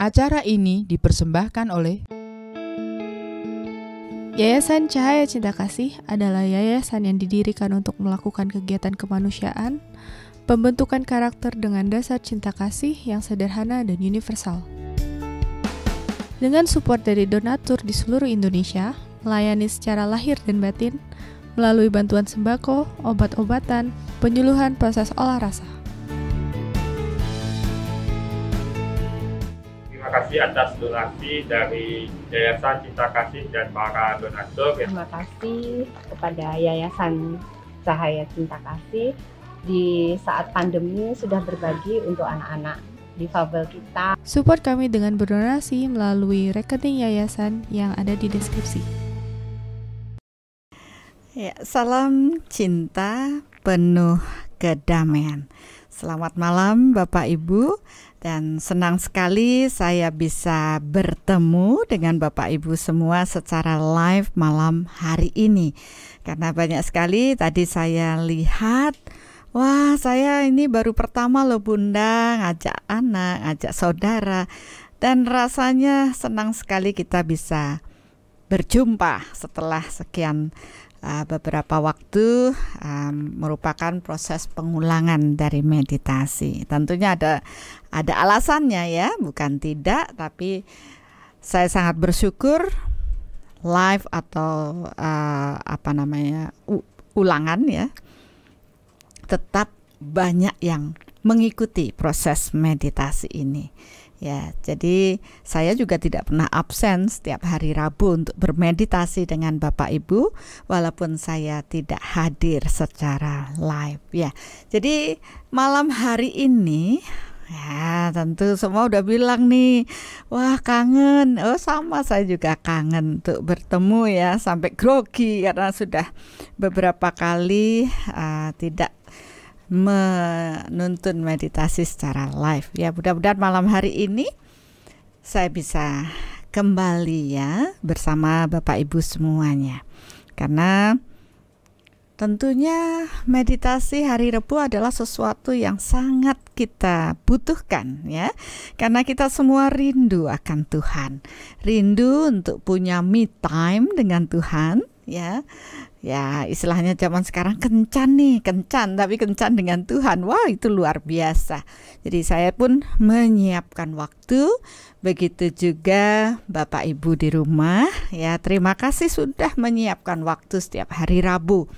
Acara ini dipersembahkan oleh Yayasan Cahaya Cinta Kasih adalah yayasan yang didirikan untuk melakukan kegiatan kemanusiaan, pembentukan karakter dengan dasar cinta kasih yang sederhana dan universal. Dengan support dari donatur di seluruh Indonesia, melayani secara lahir dan batin, melalui bantuan sembako, obat-obatan, penyuluhan proses olah rasa. Terima kasih atas donasi dari Yayasan Cinta Kasih dan para donatur. Terima kasih kepada Yayasan Cahaya Cinta Kasih di saat pandemi sudah berbagi untuk anak-anak difabel kita. Support kami dengan berdonasi melalui rekening yayasan yang ada di deskripsi. Ya, salam cinta penuh kedamaian. Selamat malam Bapak Ibu, dan senang sekali saya bisa bertemu dengan Bapak Ibu semua secara live malam hari ini. Karena banyak sekali tadi saya lihat, wah saya ini baru pertama loh Bunda ngajak anak, ngajak saudara, dan rasanya senang sekali kita bisa berjumpa setelah sekian beberapa waktu, merupakan proses pengulangan dari meditasi. Tentunya ada alasannya ya, bukan tidak, tapi saya sangat bersyukur live atau ulangan ya, tetap banyak yang mengikuti proses meditasi ini. Ya, jadi saya juga tidak pernah absen setiap hari Rabu untuk bermeditasi dengan Bapak Ibu, walaupun saya tidak hadir secara live. Ya, jadi malam hari ini, ya tentu semua udah bilang nih, wah kangen. Oh sama, saya juga kangen untuk bertemu ya, sampai grogi karena sudah beberapa kali tidak menuntun meditasi secara live. Ya, mudah-mudahan malam hari ini saya bisa kembali ya bersama Bapak Ibu semuanya. Karena tentunya meditasi hari Rabu adalah sesuatu yang sangat kita butuhkan ya. Karena kita semua rindu akan Tuhan. Rindu untuk punya me time dengan Tuhan ya. Ya, istilahnya zaman sekarang kencan tapi kencan dengan Tuhan. Wah, itu luar biasa. Jadi saya pun menyiapkan waktu, begitu juga Bapak Ibu di rumah. Ya, terima kasih sudah menyiapkan waktu setiap hari Rabu.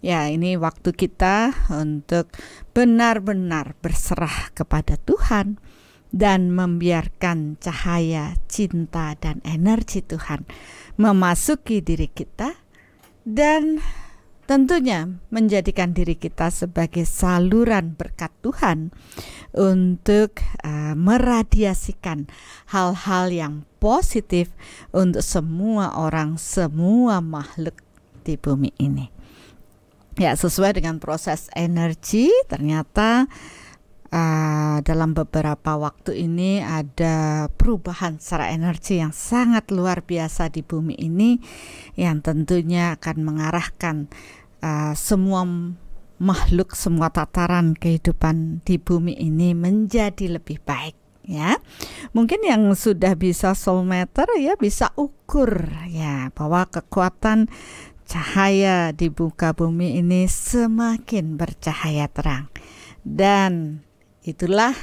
Ya, ini waktu kita untuk benar-benar berserah kepada Tuhan dan membiarkan cahaya cinta dan energi Tuhan memasuki diri kita, dan tentunya menjadikan diri kita sebagai saluran berkat Tuhan untuk meradiasikan hal-hal yang positif untuk semua orang, semua makhluk di bumi ini. Ya, sesuai dengan proses energi, ternyata dalam beberapa waktu ini ada perubahan secara energi yang sangat luar biasa di bumi ini, yang tentunya akan mengarahkan semua makhluk, semua tataran kehidupan di bumi ini menjadi lebih baik ya. Mungkin yang sudah bisa soul meter ya bisa ukur ya bahwa kekuatan cahaya di muka bumi ini semakin bercahaya terang. Dan itulah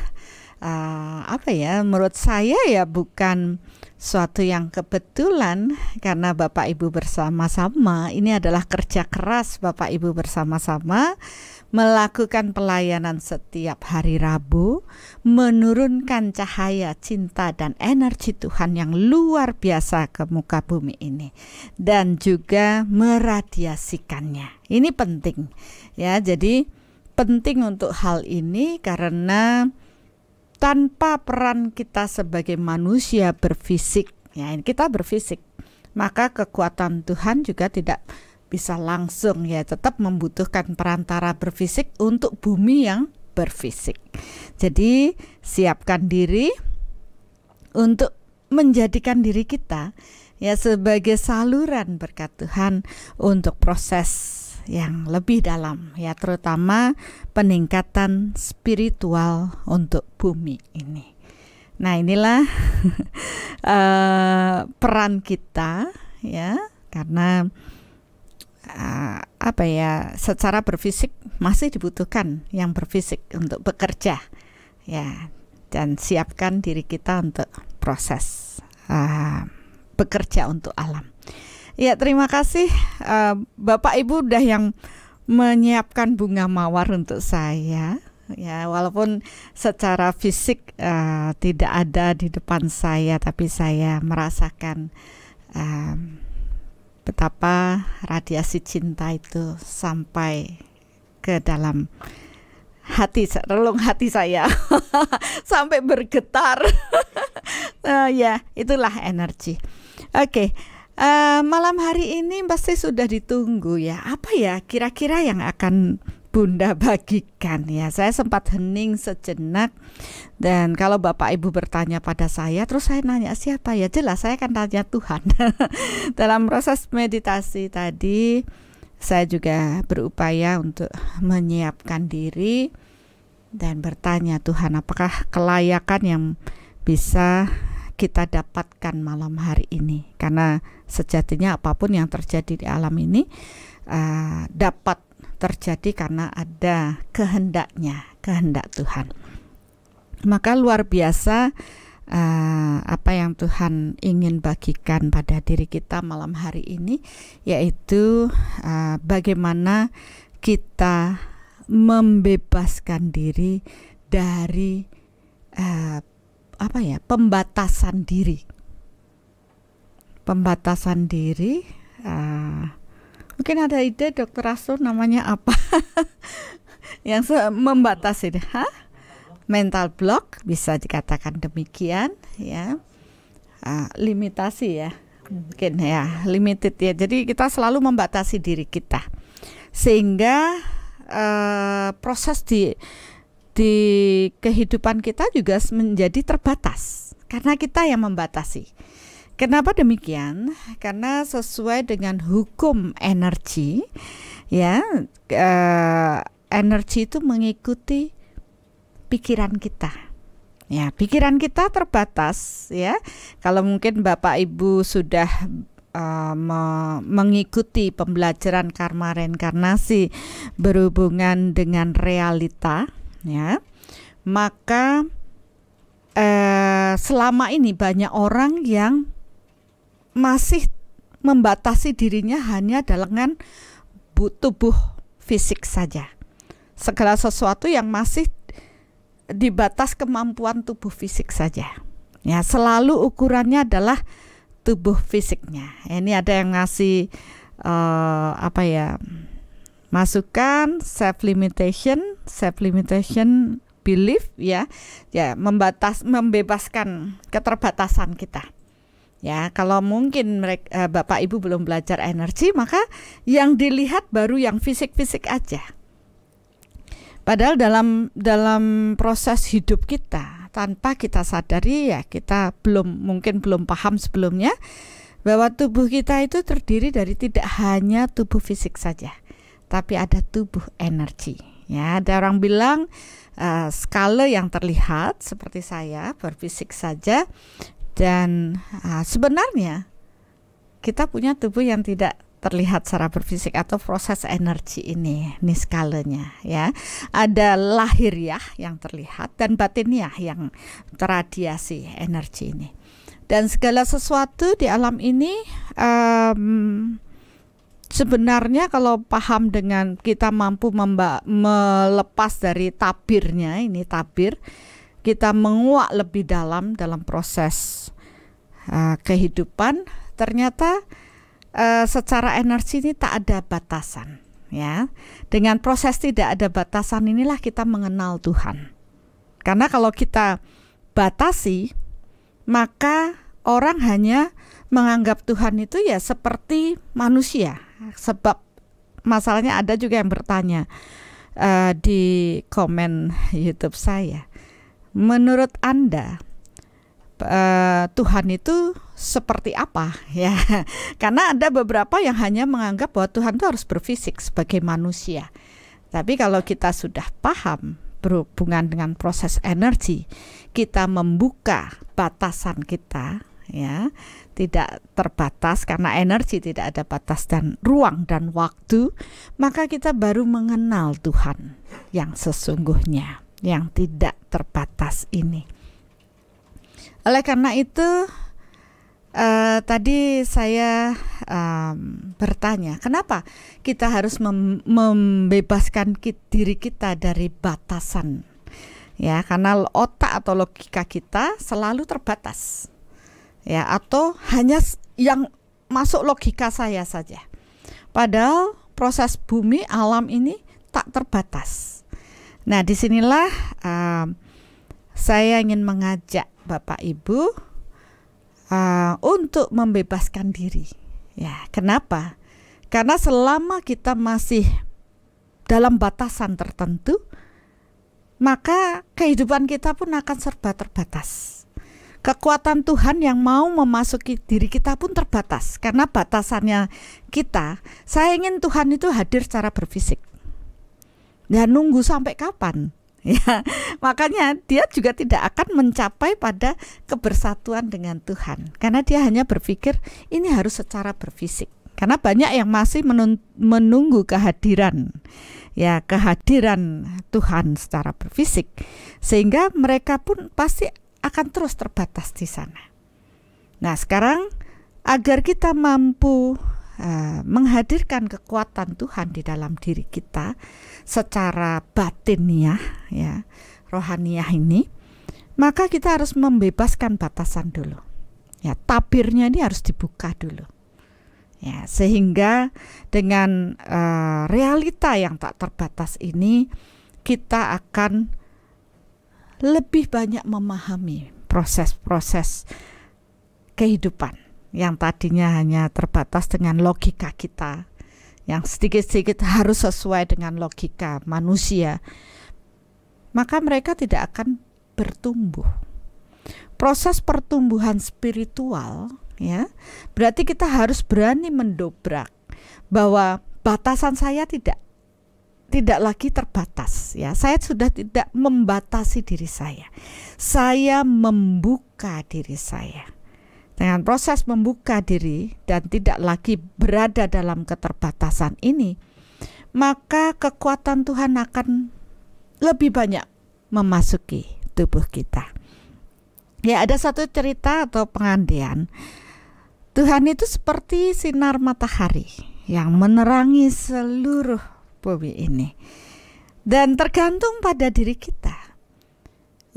menurut saya ya bukan suatu yang kebetulan, karena Bapak Ibu bersama-sama, ini adalah kerja keras Bapak Ibu bersama-sama melakukan pelayanan setiap hari Rabu, menurunkan cahaya cinta dan energi Tuhan yang luar biasa ke muka bumi ini, dan juga meradiasikannya. Ini penting ya, jadi penting untuk hal ini karena tanpa peran kita sebagai manusia berfisik, ya kita berfisik, maka kekuatan Tuhan juga tidak bisa langsung ya, tetap membutuhkan perantara berfisik untuk bumi yang berfisik. Jadi siapkan diri untuk menjadikan diri kita ya sebagai saluran berkat Tuhan untuk proses yang lebih dalam ya, terutama peningkatan spiritual untuk bumi ini. Nah, inilah peran kita, ya, karena secara berfisik masih dibutuhkan yang berfisik untuk bekerja, ya, dan siapkan diri kita untuk proses bekerja untuk alam. Ya, terima kasih Bapak Ibu udah yang menyiapkan bunga mawar untuk saya. Ya, walaupun secara fisik tidak ada di depan saya, tapi saya merasakan betapa radiasi cinta itu sampai ke dalam hati, relung hati saya sampai bergetar. Ya, itulah energi. Oke. Malam hari ini pasti sudah ditunggu ya. Apa ya kira-kira yang akan Bunda bagikan ya? Saya sempat hening sejenak, dan kalau Bapak Ibu bertanya pada saya, terus saya nanya siapa ya? Jelas saya akan tanya Tuhan. Dalam proses meditasi tadi, saya juga berupaya untuk menyiapkan diri dan bertanya, Tuhan, apakah kelayakan yang bisa kita dapatkan malam hari ini? Karena sejatinya apapun yang terjadi di alam ini dapat terjadi karena ada kehendaknya, kehendak Tuhan. Maka luar biasa apa yang Tuhan ingin bagikan pada diri kita malam hari ini, yaitu bagaimana kita membebaskan diri dari pembatasan diri. Pembatasan diri, mungkin ada ide Dr. Rasul namanya apa? Yang membatasi, mental block bisa dikatakan demikian ya. Limitasi ya, mungkin ya, limited ya. Jadi kita selalu membatasi diri kita sehingga proses di kehidupan kita juga menjadi terbatas karena kita yang membatasi. Kenapa demikian? Karena sesuai dengan hukum energi, ya, energi itu mengikuti pikiran kita. Ya, pikiran kita terbatas, ya. Kalau mungkin Bapak Ibu sudah mengikuti pembelajaran karma reinkarnasi berhubungan dengan realita, ya, maka selama ini banyak orang yang masih membatasi dirinya hanya dengan tubuh fisik saja. Segala sesuatu yang masih dibatas kemampuan tubuh fisik saja. Ya, selalu ukurannya adalah tubuh fisiknya. Ini ada yang ngasih masukan self limitation belief, ya, membebaskan keterbatasan kita. Ya, kalau mungkin Bapak Ibu belum belajar energi, maka yang dilihat baru yang fisik-fisik aja. Padahal dalam proses hidup kita, tanpa kita sadari, ya, kita mungkin belum paham sebelumnya bahwa tubuh kita itu terdiri dari tidak hanya tubuh fisik saja, tapi ada tubuh energi. Ya, ada orang bilang skala yang terlihat seperti saya berfisik saja. Dan sebenarnya kita punya tubuh yang tidak terlihat secara berfisik atau proses energi ini skalanya, ya. Ada lahiriah yang terlihat dan batiniah yang terradiasi energi ini. Dan segala sesuatu di alam ini sebenarnya kalau paham dengan kita mampu melepas dari tabirnya, ini tabir, kita menguak lebih dalam proses kehidupan, ternyata secara energi ini tak ada batasan, ya. Dengan proses tidak ada batasan inilah kita mengenal Tuhan. Karena kalau kita batasi, maka orang hanya menganggap Tuhan itu ya seperti manusia. Sebab masalahnya ada juga yang bertanya di komen YouTube saya, menurut Anda Tuhan itu seperti apa, ya? Karena ada beberapa yang hanya menganggap bahwa Tuhan itu harus berfisik sebagai manusia. Tapi kalau kita sudah paham berhubungan dengan proses energi, kita membuka batasan kita, ya, tidak terbatas karena energi tidak ada batas dan ruang dan waktu, maka kita baru mengenal Tuhan yang sesungguhnya, yang tidak terbatas ini. Oleh karena itu, tadi saya bertanya, kenapa kita harus membebaskan diri kita dari batasan? Ya, karena otak atau logika kita selalu terbatas. Ya, atau hanya yang masuk logika saya saja. Padahal proses bumi alam ini tak terbatas. Nah, disinilah saya ingin mengajak Bapak Ibu untuk membebaskan diri. Ya, kenapa? Karena selama kita masih dalam batasan tertentu, maka kehidupan kita pun akan serba terbatas. Kekuatan Tuhan yang mau memasuki diri kita pun terbatas, karena batasannya kita. Saya ingin Tuhan itu hadir secara berfisik. Dan nunggu sampai kapan? Ya, makanya dia juga tidak akan mencapai pada kebersatuan dengan Tuhan, karena dia hanya berpikir ini harus secara berfisik. Karena banyak yang masih menunggu kehadiran, ya, kehadiran Tuhan secara berfisik, sehingga mereka pun pasti akan terus terbatas di sana. Nah, sekarang agar kita mampu menghadirkan kekuatan Tuhan di dalam diri kita secara batiniah, ya, rohaniah ini, maka kita harus membebaskan batasan dulu. Ya, tabirnya ini harus dibuka dulu. Ya, sehingga dengan realita yang tak terbatas ini, kita akan lebih banyak memahami proses-proses kehidupan yang tadinya hanya terbatas dengan logika kita, yang sedikit-sedikit harus sesuai dengan logika manusia, maka mereka tidak akan bertumbuh. Proses pertumbuhan spiritual, ya, berarti kita harus berani mendobrak bahwa batasan saya tidak lagi terbatas, ya. Saya sudah tidak membatasi diri saya. Saya membuka diri saya. Dengan proses membuka diri dan tidak lagi berada dalam keterbatasan ini, maka kekuatan Tuhan akan lebih banyak memasuki tubuh kita. Ya, ada satu cerita atau pengandaian, Tuhan itu seperti sinar matahari yang menerangi seluruh bumi ini, dan tergantung pada diri kita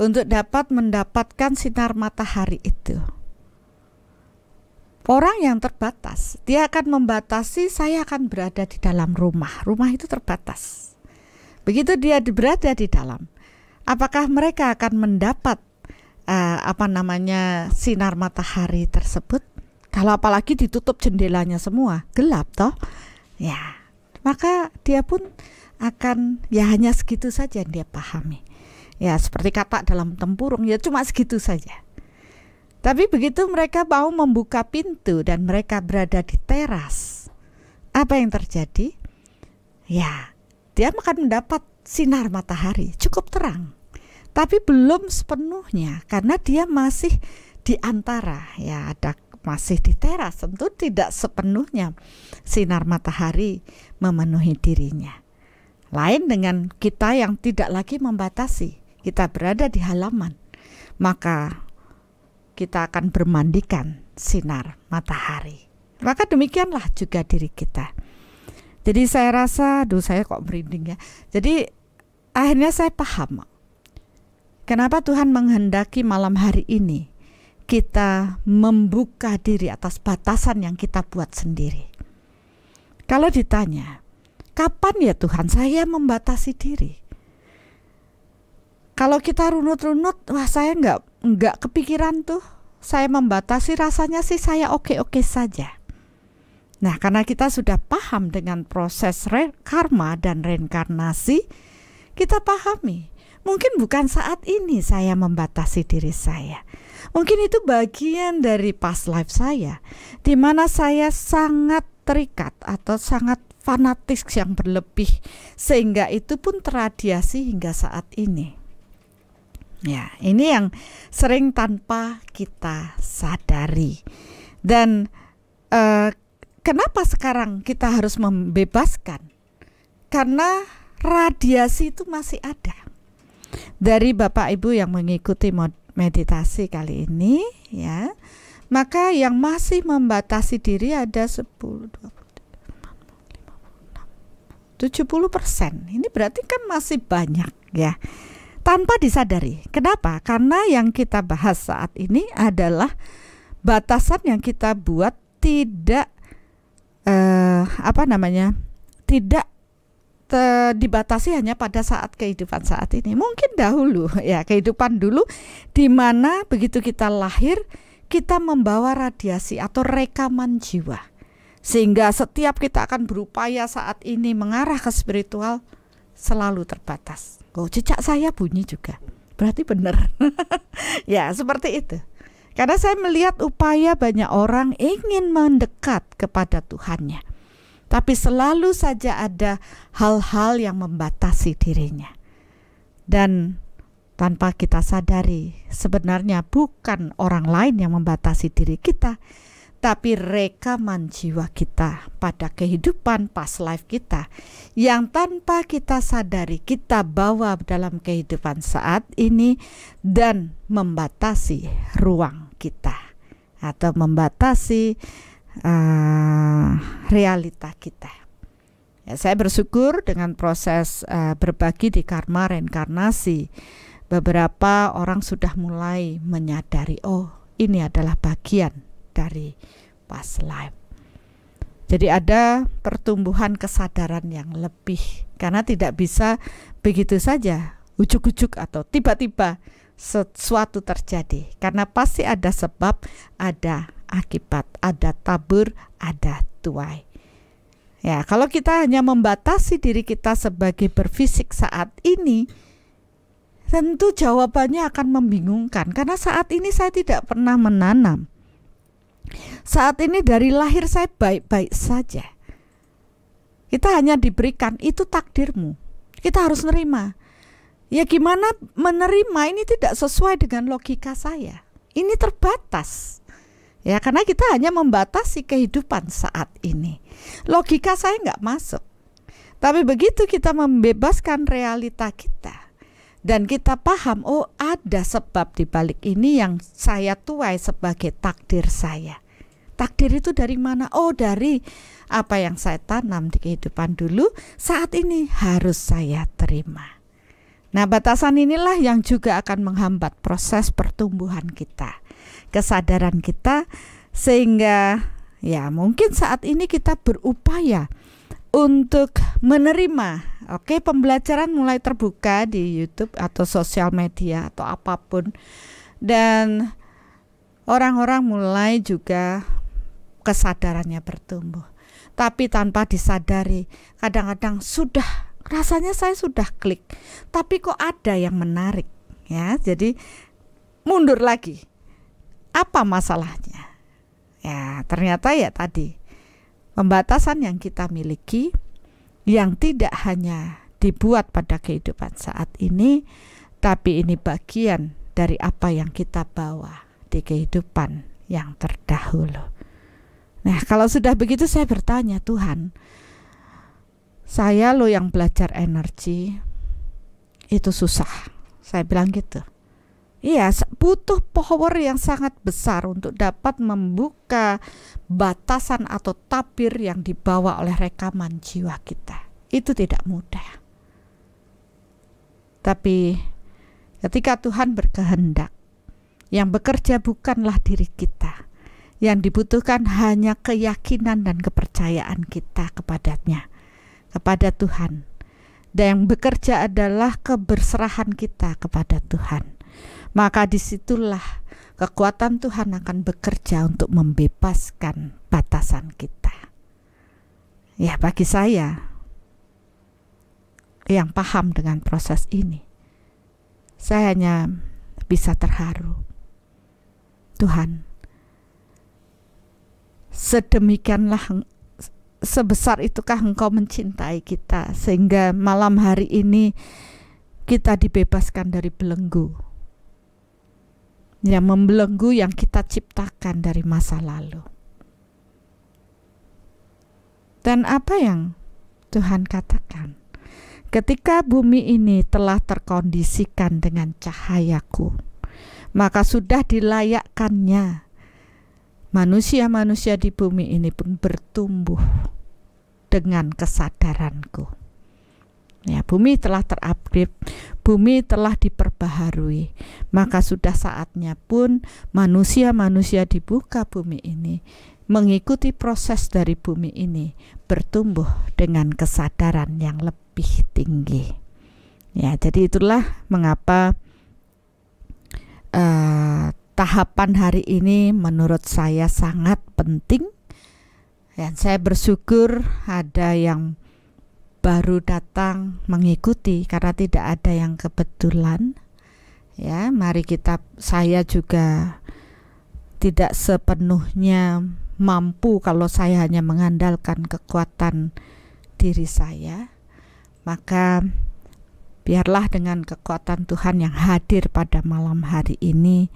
untuk dapat mendapatkan sinar matahari itu. Orang yang terbatas, dia akan membatasi, saya akan berada di dalam rumah itu terbatas. Begitu dia berada di dalam, apakah mereka akan mendapat sinar matahari tersebut? Kalau apalagi ditutup jendelanya semua, gelap toh, ya, maka dia pun akan, ya, hanya segitu saja yang dia pahami. Ya, seperti kata dalam tempurung, ya cuma segitu saja. Tapi begitu mereka mau membuka pintu dan mereka berada di teras, apa yang terjadi? Ya, dia akan mendapat sinar matahari cukup terang, tapi belum sepenuhnya karena dia masih di antara, ya, masih di teras. Tentu tidak sepenuhnya sinar matahari memenuhi dirinya. Lain dengan kita yang tidak lagi membatasi, kita berada di halaman, maka kita akan bermandikan sinar matahari. Maka demikianlah juga diri kita. Jadi saya rasa, saya kok merinding ya. Jadi akhirnya saya paham kenapa Tuhan menghendaki malam hari ini kita membuka diri atas batasan yang kita buat sendiri. Kalau ditanya, kapan ya Tuhan saya membatasi diri? Kalau kita runut-runut, wah saya nggak kepikiran tuh, saya membatasi, rasanya sih saya oke-oke saja. Nah, karena kita sudah paham dengan proses karma dan reinkarnasi, kita pahami, mungkin bukan saat ini saya membatasi diri saya. Mungkin itu bagian dari past life saya, di mana saya sangat terikat atau sangat fanatik yang berlebih, sehingga itu pun terradiasi hingga saat ini. Ya, ini yang sering tanpa kita sadari. Dan kenapa sekarang kita harus membebaskan? Karena radiasi itu masih ada. Dari Bapak Ibu yang mengikuti meditasi kali ini, ya, maka yang masih membatasi diri ada 10, 20, 70%. Ini berarti kan masih banyak, ya, tanpa disadari. Kenapa? Karena yang kita bahas saat ini adalah batasan yang kita buat tidak tidak dibatasi hanya pada saat kehidupan saat ini. Mungkin dahulu, ya, kehidupan dulu, di mana begitu kita lahir, kita membawa radiasi atau rekaman jiwa, sehingga setiap kita akan berupaya saat ini mengarah ke spiritual selalu terbatas. Oh, cicak saya bunyi juga, berarti benar. Ya, seperti itu. Karena saya melihat upaya banyak orang ingin mendekat kepada Tuhannya, tapi selalu saja ada hal-hal yang membatasi dirinya. Dan tanpa kita sadari, sebenarnya bukan orang lain yang membatasi diri kita, tapi rekaman jiwa kita pada kehidupan past life kita, yang tanpa kita sadari kita bawa dalam kehidupan saat ini dan membatasi ruang kita atau membatasi realita kita. Ya, saya bersyukur dengan proses berbagi di Karma Reinkarnasi, beberapa orang sudah mulai menyadari, oh, ini adalah bagian dari past life. Jadi ada pertumbuhan kesadaran yang lebih, karena tidak bisa begitu saja ujuk-ujuk atau tiba-tiba sesuatu terjadi, karena pasti ada sebab, ada akibat, ada tabur, ada tuai. Ya, kalau kita hanya membatasi diri kita sebagai berfisik saat ini, tentu jawabannya akan membingungkan, karena saat ini saya tidak pernah menanam. Saat ini dari lahir saya baik-baik saja. Kita hanya diberikan, itu takdirmu, kita harus nerima. Ya, gimana menerima? Ini tidak sesuai dengan logika saya, ini terbatas. Ya, karena kita hanya membatasi kehidupan saat ini. Logika saya nggak masuk. Tapi begitu kita membebaskan realita kita, dan kita paham, oh, ada sebab di balik ini yang saya tuai sebagai takdir saya. Takdir itu dari mana? Oh, dari apa yang saya tanam di kehidupan dulu, saat ini harus saya terima. Nah, batasan inilah yang juga akan menghambat proses pertumbuhan kita, kesadaran kita, sehingga ya mungkin saat ini kita berupaya untuk menerima. Oke, pembelajaran mulai terbuka di YouTube atau sosial media atau apapun, dan orang-orang mulai juga kesadarannya bertumbuh. Tapi tanpa disadari, kadang-kadang rasanya saya sudah klik, tapi kok ada yang menarik, ya. Jadi mundur lagi. Apa masalahnya? Ya, ternyata ya tadi, pembatasan yang kita miliki yang tidak hanya dibuat pada kehidupan saat ini, tapi ini bagian dari apa yang kita bawa di kehidupan yang terdahulu. Nah, kalau sudah begitu saya bertanya, Tuhan, saya loh yang belajar energi itu susah. Saya bilang gitu. Iya, butuh power yang sangat besar untuk dapat membuka batasan atau tabir yang dibawa oleh rekaman jiwa kita. Itu tidak mudah. Tapi ketika Tuhan berkehendak, yang bekerja bukanlah diri kita. Yang dibutuhkan hanya keyakinan dan kepercayaan kita kepadanya, kepada Tuhan. Dan yang bekerja adalah keberserahan kita kepada Tuhan. Maka disitulah kekuatan Tuhan akan bekerja untuk membebaskan batasan kita. Ya, bagi saya yang paham dengan proses ini, saya hanya bisa terharu. Tuhan, sedemikianlah sebesar itukah Engkau mencintai kita sehingga malam hari ini kita dibebaskan dari belenggu yang membelenggu yang kita ciptakan dari masa lalu. Dan apa yang Tuhan katakan? Ketika bumi ini telah terkondisikan dengan cahayaku, maka sudah dilayakkannya manusia-manusia di bumi ini pun bertumbuh dengan kesadaranku. Ya, bumi telah terupgrade, bumi telah diperbaharui, maka sudah saatnya pun manusia-manusia di muka bumi ini mengikuti proses dari bumi ini bertumbuh dengan kesadaran yang lebih tinggi. Ya, jadi itulah mengapa tahapan hari ini menurut saya sangat penting. Dan saya bersyukur ada yang baru datang mengikuti karena tidak ada yang kebetulan. Ya, mari saya juga tidak sepenuhnya mampu kalau saya hanya mengandalkan kekuatan diri saya. Maka biarlah dengan kekuatan Tuhan yang hadir pada malam hari ini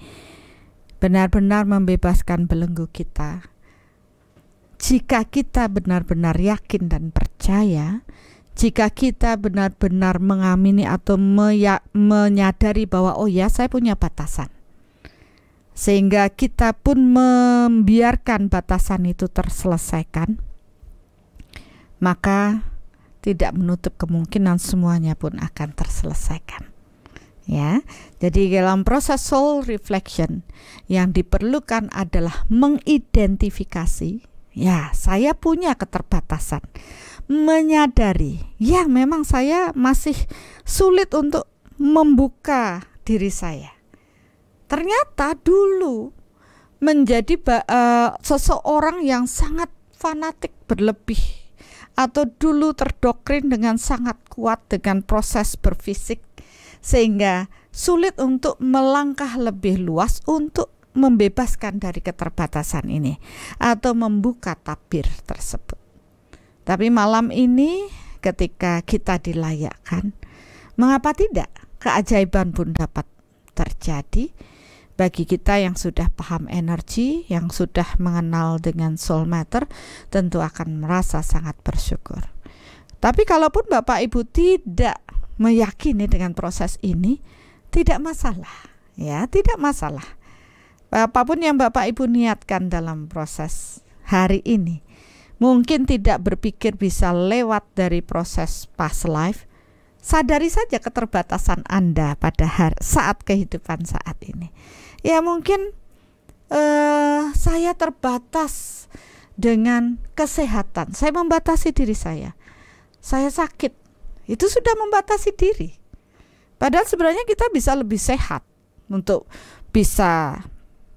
benar-benar membebaskan belenggu kita. Jika kita benar-benar yakin dan percaya, jika kita benar-benar mengamini atau menyadari bahwa oh ya, saya punya batasan, sehingga kita pun membiarkan batasan itu terselesaikan, maka tidak menutup kemungkinan semuanya pun akan terselesaikan. Ya, jadi dalam proses soul reflection yang diperlukan adalah mengidentifikasi, ya saya punya keterbatasan, menyadari, ya memang saya masih sulit untuk membuka diri saya. Ternyata dulu menjadi seseorang yang sangat fanatik berlebih, atau dulu terdoktrin dengan sangat kuat dengan proses berfisik, sehingga sulit untuk melangkah lebih luas untuk membebaskan dari keterbatasan ini atau membuka tabir tersebut. Tapi malam ini ketika kita dilayakkan, mengapa tidak? Keajaiban pun dapat terjadi. Bagi kita yang sudah paham energi, yang sudah mengenal dengan soul matter, tentu akan merasa sangat bersyukur. Tapi kalaupun Bapak Ibu tidak meyakini dengan proses ini, tidak masalah, ya, tidak masalah. Apapun yang Bapak Ibu niatkan dalam proses hari ini, mungkin tidak berpikir bisa lewat dari proses past life. Sadari saja keterbatasan Anda pada saat kehidupan saat ini. Ya mungkin saya terbatas dengan kesehatan. Saya membatasi diri saya. Saya sakit. Itu sudah membatasi diri. Padahal sebenarnya kita bisa lebih sehat untuk bisa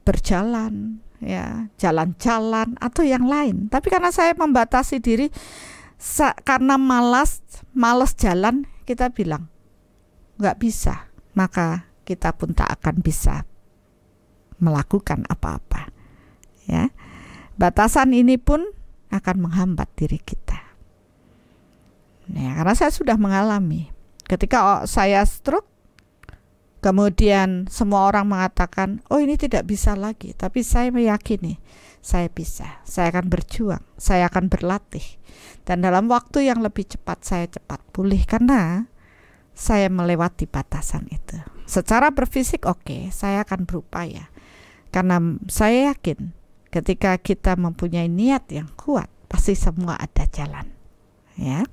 berjalan, ya, jalan-jalan atau yang lain. Tapi karena saya membatasi diri karena malas jalan, kita bilang nggak bisa, maka kita pun tak akan bisa melakukan apa-apa. Ya, batasan ini pun akan menghambat diri kita. Ya, karena saya sudah mengalami ketika saya stroke, kemudian semua orang mengatakan, oh ini tidak bisa lagi, tapi saya meyakini saya bisa, saya akan berjuang, saya akan berlatih, dan dalam waktu yang lebih cepat saya cepat pulih karena saya melewati batasan itu. Secara berfisik oke, saya akan berupaya karena saya yakin ketika kita mempunyai niat yang kuat pasti semua ada jalan. Ya.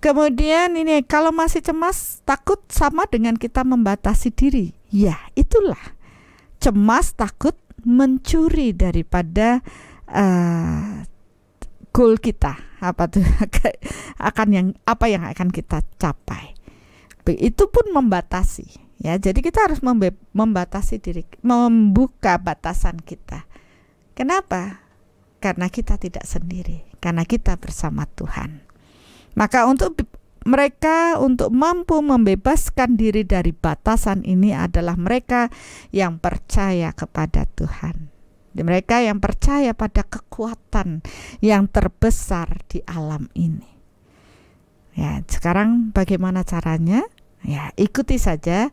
Kemudian ini kalau masih cemas, takut sama dengan kita membatasi diri. Ya, itulah cemas, takut mencuri daripada goal kita, apa yang akan kita capai. Itu pun membatasi. Ya, jadi kita harus membatasi diri, membuka batasan kita. Kenapa? Karena kita tidak sendiri, karena kita bersama Tuhan. Maka untuk mereka untuk mampu membebaskan diri dari batasan ini adalah mereka yang percaya kepada Tuhan. mereka yang percaya pada kekuatan yang terbesar di alam ini. Ya, sekarang bagaimana caranya? Ya, ikuti saja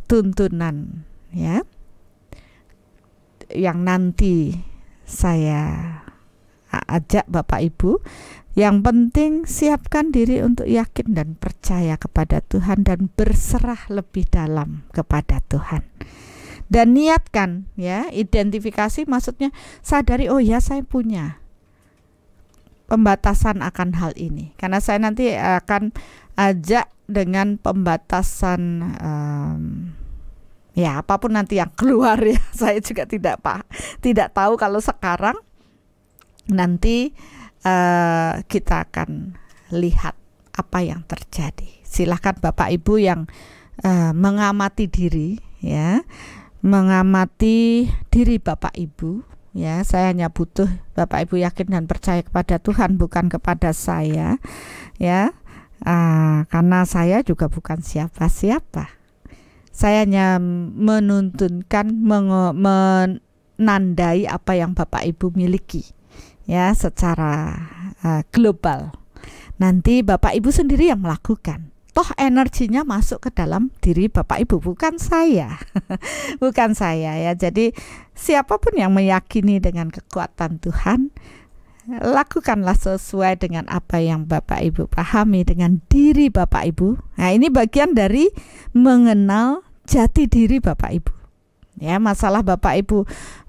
tuntunan ya yang nanti saya ajak Bapak Ibu. Yang penting siapkan diri untuk yakin dan percaya kepada Tuhan dan berserah lebih dalam kepada Tuhan. Dan niatkan ya, identifikasi maksudnya sadari, oh ya saya punya pembatasan akan hal ini. Karena saya nanti akan ajak dengan pembatasan ya apapun nanti yang keluar ya. Saya juga tidak tahu kalau sekarang. Nanti kita akan lihat apa yang terjadi. Silakan Bapak Ibu yang mengamati diri ya, mengamati diri Bapak Ibu ya. Saya hanya butuh Bapak Ibu yakin dan percaya kepada Tuhan, bukan kepada saya ya, karena saya juga bukan siapa-siapa. Saya hanya menuntunkan, menandai apa yang Bapak Ibu miliki ya secara global. Nanti Bapak Ibu sendiri yang melakukan. Toh energinya masuk ke dalam diri Bapak Ibu, bukan saya. Bukan saya ya. Jadi siapapun yang meyakini dengan kekuatan Tuhan, lakukanlah sesuai dengan apa yang Bapak Ibu pahami dengan diri Bapak Ibu. Nah, ini bagian dari mengenal jati diri Bapak Ibu. Ya, masalah Bapak Ibu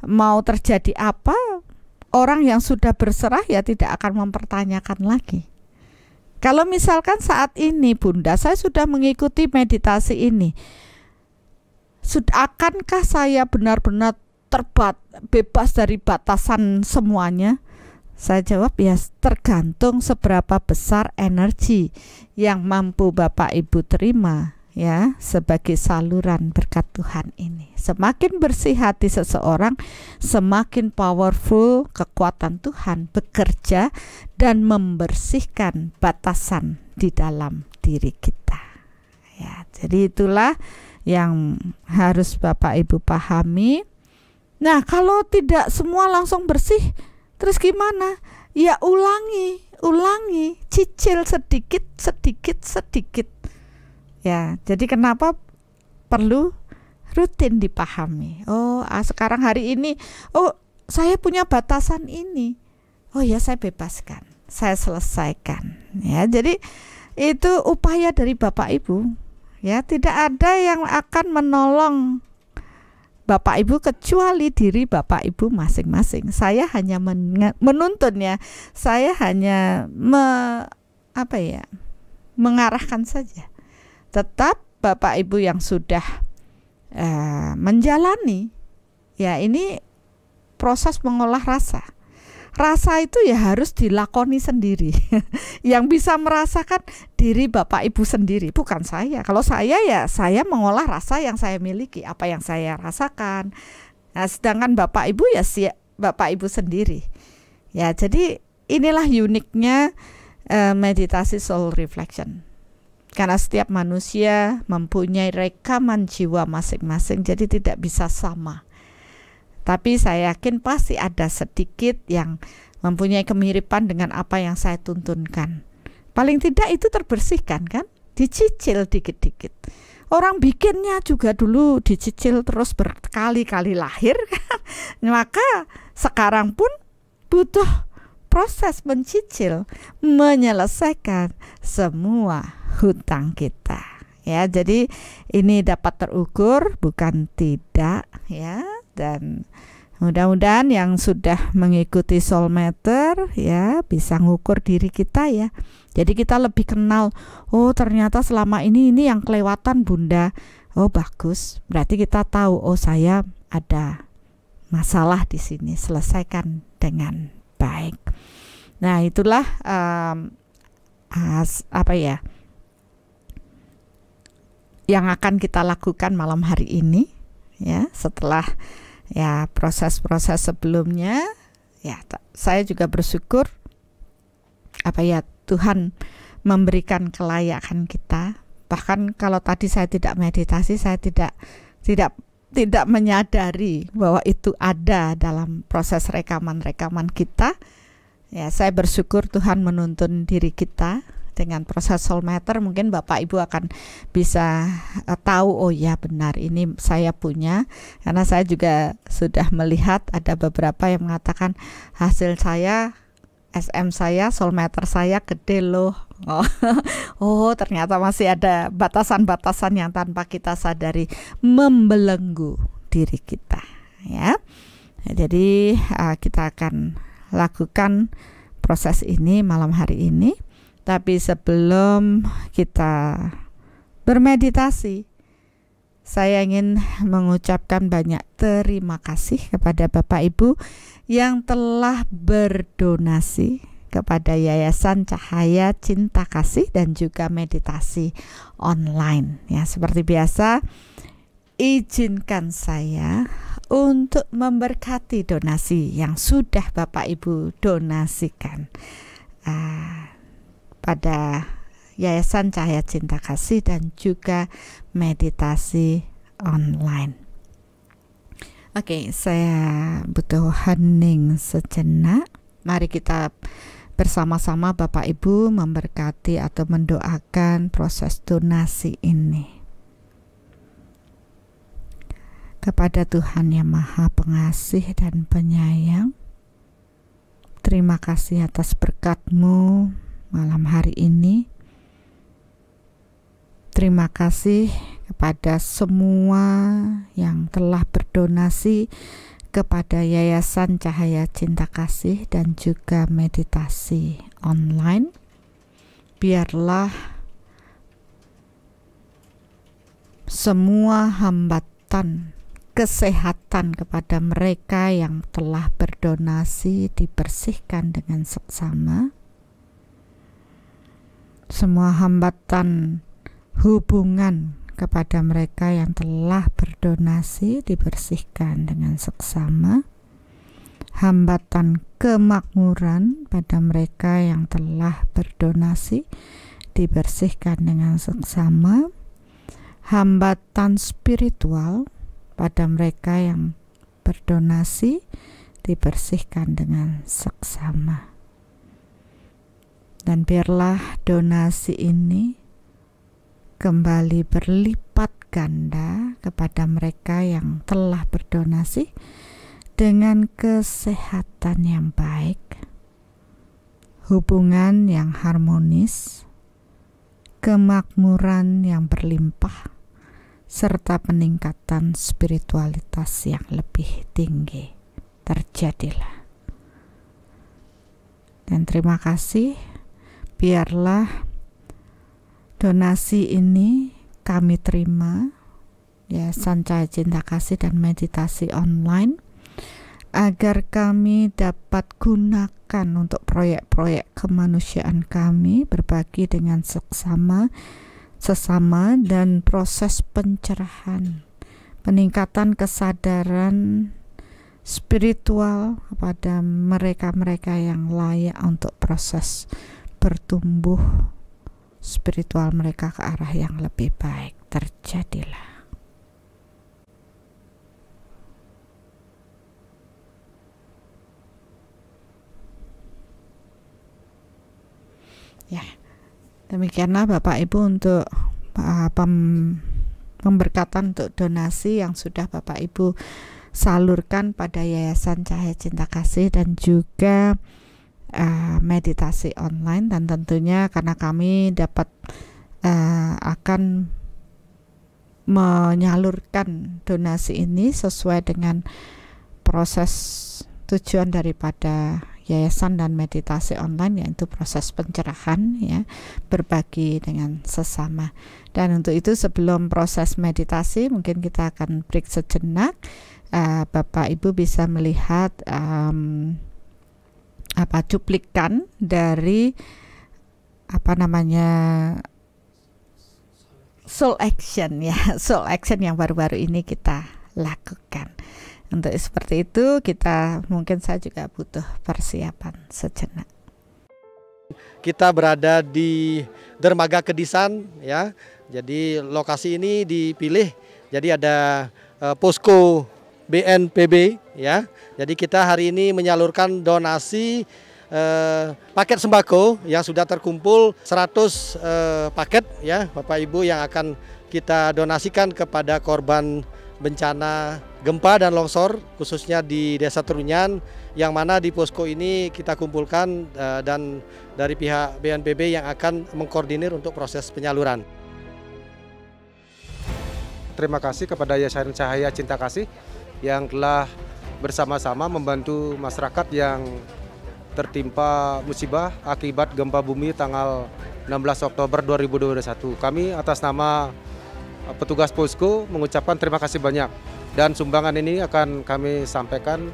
mau terjadi apa, orang yang sudah berserah ya tidak akan mempertanyakan lagi. Kalau misalkan saat ini Bunda, saya sudah mengikuti meditasi ini, akankah saya benar-benar bebas dari batasan semuanya? Saya jawab ya, tergantung seberapa besar energi yang mampu Bapak Ibu terima ya sebagai saluran berkat Tuhan ini. Semakin bersih hati seseorang, semakin powerful kekuatan Tuhan bekerja dan membersihkan batasan di dalam diri kita. Ya, jadi itulah yang harus Bapak Ibu pahami. Nah, kalau tidak semua langsung bersih, terus gimana? Ya ulangi, cicil sedikit. Ya, jadi kenapa perlu rutin dipahami? Oh, sekarang hari ini, oh saya punya batasan ini. Oh ya, saya bebaskan, saya selesaikan. Ya, jadi itu upaya dari Bapak Ibu. Ya, tidak ada yang akan menolong Bapak Ibu kecuali diri Bapak Ibu masing-masing. Saya hanya menuntun ya. Saya hanya mengarahkan saja. Tetap Bapak Ibu yang sudah menjalani ya, ini proses mengolah rasa. Rasa itu ya harus dilakoni sendiri. Yang bisa merasakan diri Bapak Ibu sendiri, bukan saya. Kalau saya ya saya mengolah rasa yang saya miliki, apa yang saya rasakan. Nah, sedangkan Bapak Ibu ya Bapak Ibu sendiri. Ya, jadi inilah uniknya meditasi soul reflection. Karena setiap manusia mempunyai rekaman jiwa masing-masing, jadi tidak bisa sama. Tapi saya yakin pasti ada sedikit yang mempunyai kemiripan dengan apa yang saya tuntunkan. Paling tidak itu terbersihkan kan? Dicicil dikit-dikit. Orang bikinnya juga dulu dicicil terus berkali-kali lahir kan? Maka sekarang pun butuh proses mencicil, menyelesaikan semua hutang kita. Ya, jadi ini dapat terukur, bukan tidak ya. Dan mudah-mudahan yang sudah mengikuti Soul Matter ya bisa ngukur diri kita ya. Jadi kita lebih kenal, oh ternyata selama ini yang kelewatan Bunda. Oh bagus, berarti kita tahu, oh saya ada masalah di sini, selesaikan dengan baik. Nah, itulah yang akan kita lakukan malam hari ini ya, setelah ya proses-proses sebelumnya ya. Saya juga bersyukur Tuhan memberikan kelayakan kita. Bahkan kalau tadi saya tidak meditasi, saya tidak tidak menyadari bahwa itu ada dalam proses rekaman-rekaman kita. Ya, saya bersyukur Tuhan menuntun diri kita dengan proses soul matter. Mungkin Bapak Ibu akan bisa tahu, oh ya benar ini saya punya, karena saya juga sudah melihat ada beberapa yang mengatakan hasil saya, SM saya, soul matter saya gede loh. Oh, ternyata masih ada batasan-batasan yang tanpa kita sadari membelenggu diri kita, ya. Jadi kita akan lakukan proses ini malam hari ini. Tapi sebelum kita bermeditasi, saya ingin mengucapkan banyak terima kasih kepada Bapak Ibu yang telah berdonasi kepada Yayasan Cahaya Cinta Kasih dan juga meditasi online. Ya, seperti biasa, izinkan saya untuk memberkati donasi yang sudah Bapak Ibu donasikan pada Yayasan Cahaya Cinta Kasih dan juga meditasi online. Oke, saya butuh hening sejenak. Mari kita bersama-sama Bapak Ibu memberkati atau mendoakan proses donasi ini. Kepada Tuhan yang Maha Pengasih dan Penyayang, terima kasih atas berkat-Mu malam hari ini. Terima kasih kepada semua yang telah berdonasi kepada Yayasan Cahaya Cinta Kasih dan juga meditasi online. Biarlah semua hambatan kesehatan kepada mereka yang telah berdonasi dibersihkan dengan seksama. Semua hambatan hubungan kepada mereka yang telah berdonasi dibersihkan dengan seksama. Hambatan kemakmuran pada mereka yang telah berdonasi dibersihkan dengan seksama. Hambatan spiritual pada mereka yang berdonasi dibersihkan dengan seksama. Dan biarlah donasi ini kembali berlipat ganda kepada mereka yang telah berdonasi dengan kesehatan yang baik, hubungan yang harmonis, kemakmuran yang berlimpah, serta peningkatan spiritualitas yang lebih tinggi terjadilah. Dan terima kasih, biarlah donasi ini kami terima, Yayasan Cahaya Cinta Kasih dan meditasi online, agar kami dapat gunakan untuk proyek-proyek kemanusiaan kami, berbagi dengan sesama dan proses pencerahan, peningkatan kesadaran spiritual kepada mereka-mereka yang layak untuk proses bertumbuh spiritual mereka ke arah yang lebih baik terjadilah. Ya, demikianlah Bapak Ibu untuk pemberkatan untuk donasi yang sudah Bapak Ibu salurkan pada Yayasan Cahaya Cinta Kasih dan juga meditasi online. Dan tentunya karena kami dapat akan menyalurkan donasi ini sesuai dengan proses tujuan daripada yayasan dan meditasi online, yaitu proses pencerahan, ya, berbagi dengan sesama. Dan untuk itu sebelum proses meditasi mungkin kita akan break sejenak. Bapak Ibu bisa melihat cuplikan dari soul action, ya, soul action yang baru-baru ini kita lakukan. Untuk seperti itu saya juga butuh persiapan sejenak. Kita berada di Dermaga Kedisan, ya. Jadi lokasi ini dipilih. Jadi ada posko BNPB ya. Jadi kita hari ini menyalurkan donasi paket sembako yang sudah terkumpul 100 paket ya Bapak Ibu, yang akan kita donasikan kepada korban bencana gempa dan longsor khususnya di Desa Trunyan, yang mana di posko ini kita kumpulkan dan dari pihak BNPB yang akan mengkoordinir untuk proses penyaluran. Terima kasih kepada Yayasan Cahaya Cinta Kasih yang telah bersama-sama membantu masyarakat yang tertimpa musibah akibat gempa bumi tanggal 16 Oktober 2021. Kami atas nama petugas posko mengucapkan terima kasih banyak, dan sumbangan ini akan kami sampaikan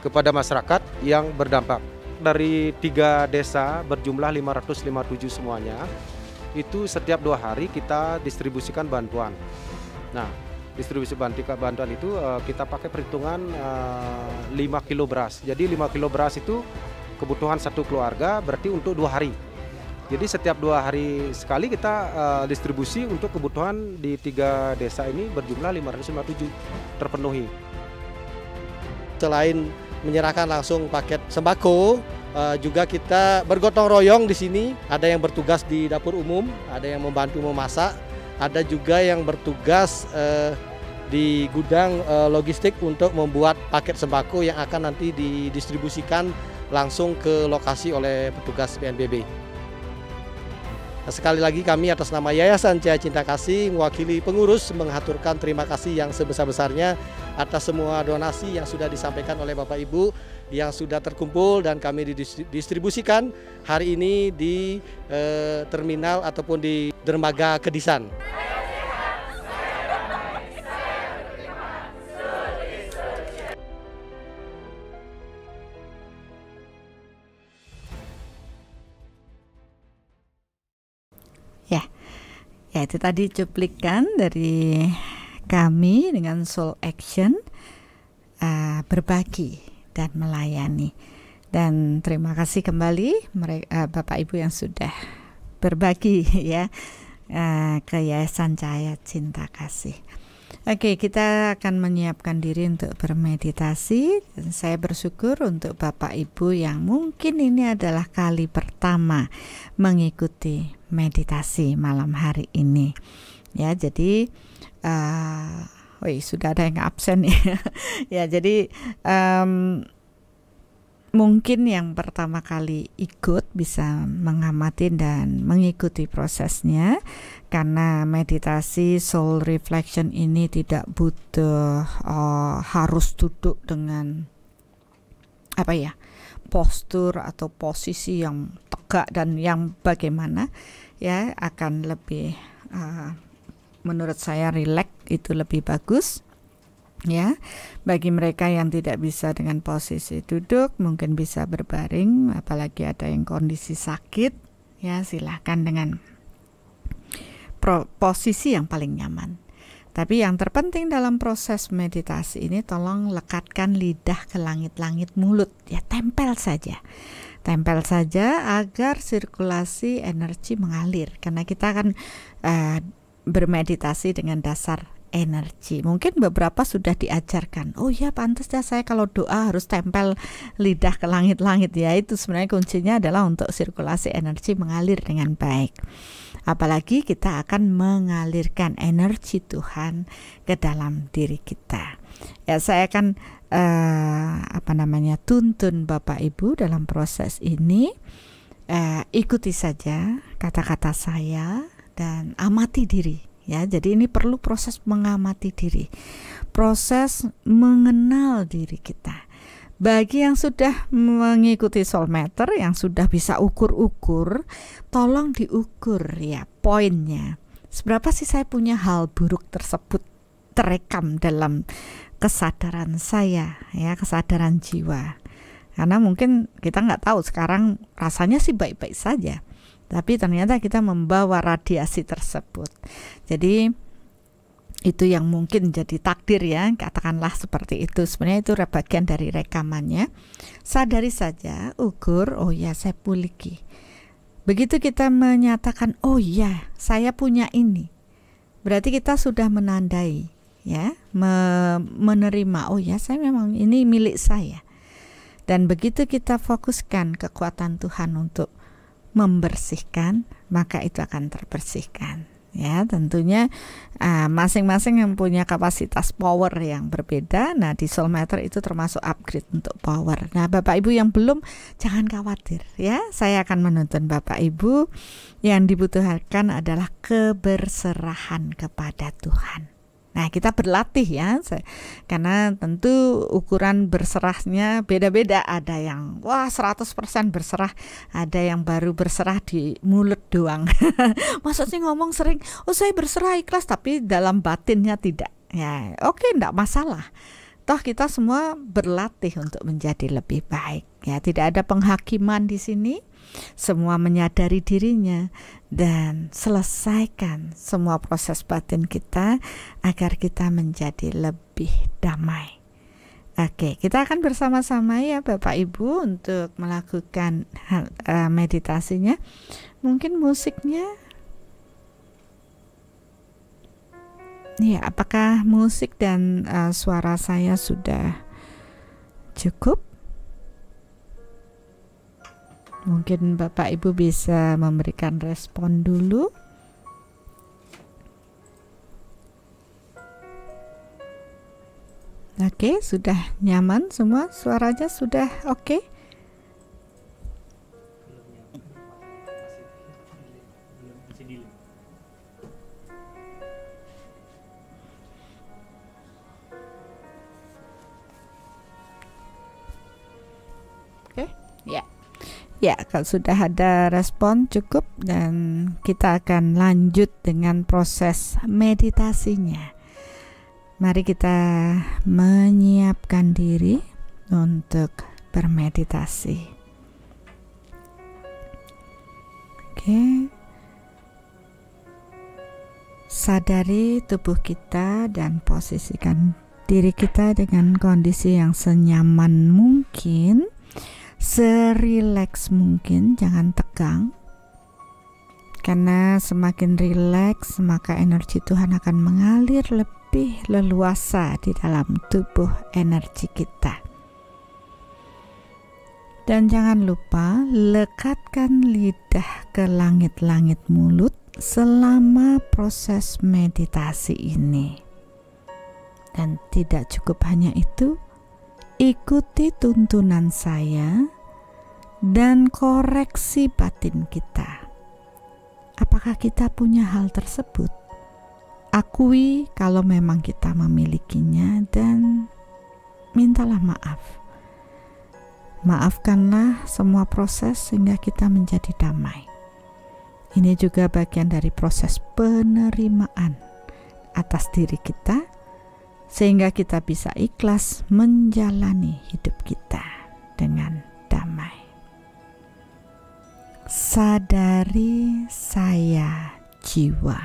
kepada masyarakat yang berdampak. Dari 3 desa berjumlah 557 semuanya, itu setiap 2 hari kita distribusikan bantuan. Nah, distribusi bantuan itu kita pakai perhitungan 5 kilo beras. Jadi 5 kilo beras itu kebutuhan satu keluarga, berarti untuk 2 hari. Jadi setiap 2 hari sekali kita distribusi untuk kebutuhan di 3 desa ini berjumlah 557 terpenuhi. Selain menyerahkan langsung paket sembako, juga kita bergotong royong di sini. Ada yang bertugas di dapur umum, ada yang membantu memasak, ada juga yang bertugas di gudang logistik untuk membuat paket sembako yang akan nanti didistribusikan langsung ke lokasi oleh petugas BNPB. Nah, sekali lagi kami atas nama Yayasan Cahaya Cinta Kasih mewakili pengurus menghaturkan terima kasih yang sebesar-besarnya atas semua donasi yang sudah disampaikan oleh Bapak Ibu yang sudah terkumpul dan kami didistribusikan hari ini di terminal ataupun di dermaga Kedisan. Ya, itu tadi cuplikan dari kami dengan Soul Action, berbagi dan melayani. Dan terima kasih kembali Bapak Ibu yang sudah berbagi ya ke Yayasan Cahaya Cinta Kasih. Oke, kita akan menyiapkan diri untuk bermeditasi. Dan saya bersyukur untuk Bapak Ibu yang mungkin ini adalah kali pertama mengikuti meditasi malam hari ini. Ya, jadi sudah ada yang absen ya. Ya, jadi mungkin yang pertama kali ikut bisa mengamati dan mengikuti prosesnya, karena meditasi soul reflection ini tidak butuh harus duduk dengan postur atau posisi yang tegak dan yang bagaimana, ya akan lebih menurut saya rileks, itu lebih bagus. Ya, bagi mereka yang tidak bisa dengan posisi duduk, mungkin bisa berbaring, apalagi ada yang kondisi sakit, ya silahkan dengan posisi yang paling nyaman. Tapi yang terpenting dalam proses meditasi ini, tolong lekatkan lidah ke langit-langit mulut, ya tempel saja agar sirkulasi energi mengalir, karena kita akan bermeditasi dengan dasar energi. Mungkin beberapa sudah diajarkan, oh ya pantas ya saya kalau doa harus tempel lidah ke langit-langit, ya itu sebenarnya kuncinya adalah untuk sirkulasi energi mengalir dengan baik. Apalagi kita akan mengalirkan energi Tuhan ke dalam diri kita. Ya, saya akan tuntun Bapak Ibu dalam proses ini. Ikuti saja kata-kata saya dan amati diri. Ya, jadi ini perlu proses mengamati diri, proses mengenal diri kita. Bagi yang sudah mengikuti Soulmeter, yang sudah bisa ukur-ukur, tolong diukur ya poinnya. Seberapa sih saya punya hal buruk tersebut terekam dalam kesadaran saya, ya kesadaran jiwa. Karena mungkin kita nggak tahu sekarang rasanya sih baik-baik saja, tapi ternyata kita membawa radiasi tersebut. Jadi itu yang mungkin jadi takdir, ya katakanlah seperti itu. Sebenarnya itu bagian dari rekamannya. Sadari saja, ukur, oh ya saya puliki. Begitu kita menyatakan, oh ya saya punya ini, berarti kita sudah menandai, ya, menerima, oh ya, saya memang ini milik saya. Dan begitu kita fokuskan kekuatan Tuhan untuk membersihkan, maka itu akan terbersihkan. Ya, tentunya masing-masing yang punya kapasitas power yang berbeda. Nah, di soul meter itu termasuk upgrade untuk power. Nah, Bapak Ibu yang belum, jangan khawatir ya. Saya akan menuntun Bapak Ibu. Yang dibutuhkan adalah keberserahan kepada Tuhan. Nah, kita berlatih ya, karena tentu ukuran berserahnya beda-beda. Ada yang 100% berserah, ada yang baru berserah di mulut doang. Maksudnya ngomong sering, oh saya berserah ikhlas, tapi dalam batinnya tidak. Ya, oke, enggak masalah. Toh kita semua berlatih untuk menjadi lebih baik. Ya, tidak ada penghakiman di sini. Semua menyadari dirinya dan selesaikan semua proses batin kita agar kita menjadi lebih damai. Oke, kita akan bersama-sama ya Bapak Ibu untuk melakukan meditasinya. Mungkin musiknya, ya, apakah musik dan suara saya sudah cukup? Mungkin Bapak Ibu bisa memberikan respon dulu. Oke, sudah nyaman semua? Suaranya sudah oke? Oke, ya. Ya, kalau sudah ada respon cukup, dan kita akan lanjut dengan proses meditasinya. Mari kita menyiapkan diri untuk bermeditasi. Oke. Sadari tubuh kita dan posisikan diri kita dengan kondisi yang senyaman mungkin. Serileks mungkin, jangan tegang. Karena semakin rileks, maka energi Tuhan akan mengalir lebih leluasa di dalam tubuh energi kita. Dan jangan lupa lekatkan lidah ke langit-langit mulut selama proses meditasi ini. Dan tidak cukup hanya itu, ikuti tuntunan saya dan koreksi batin kita. Apakah kita punya hal tersebut? Akui kalau memang kita memilikinya dan mintalah maaf. Maafkanlah semua proses sehingga kita menjadi damai. Ini juga bagian dari proses penerimaan atas diri kita, sehingga kita bisa ikhlas menjalani hidup kita dengan damai. Sadari saya jiwa.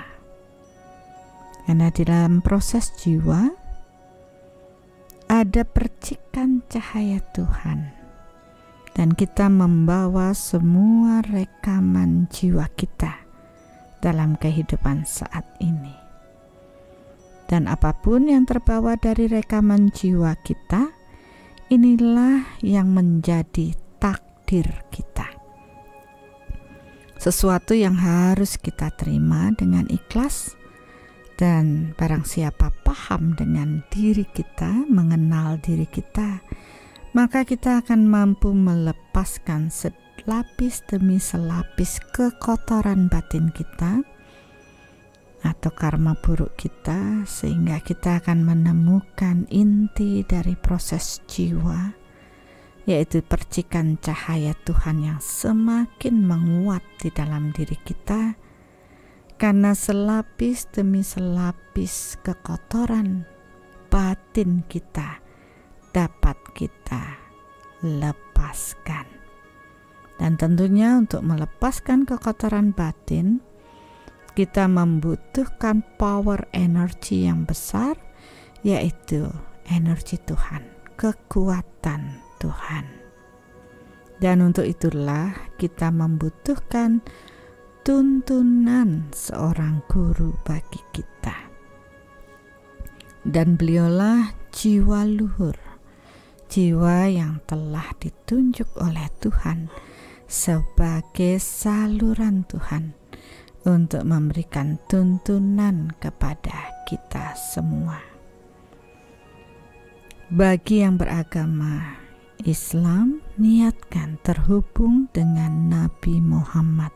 Karena di dalam proses jiwa ada percikan cahaya Tuhan, dan kita membawa semua rekaman jiwa kita dalam kehidupan saat ini. Dan apapun yang terbawa dari rekaman jiwa kita, inilah yang menjadi takdir kita. Sesuatu yang harus kita terima dengan ikhlas, dan barang siapa paham dengan diri kita, mengenal diri kita, maka kita akan mampu melepaskan selapis demi selapis kekotoran batin kita atau karma buruk kita, sehingga kita akan menemukan inti dari proses jiwa, yaitu percikan cahaya Tuhan yang semakin menguat di dalam diri kita, karena selapis demi selapis kekotoran batin kita dapat kita lepaskan. Dan tentunya untuk melepaskan kekotoran batin, kita membutuhkan power energi yang besar, yaitu energi Tuhan, kekuatan Tuhan. Dan untuk itulah kita membutuhkan tuntunan seorang guru bagi kita. Dan beliaulah jiwa luhur, jiwa yang telah ditunjuk oleh Tuhan sebagai saluran Tuhan untuk memberikan tuntunan kepada kita semua. Bagi yang beragama Islam, niatkan terhubung dengan Nabi Muhammad.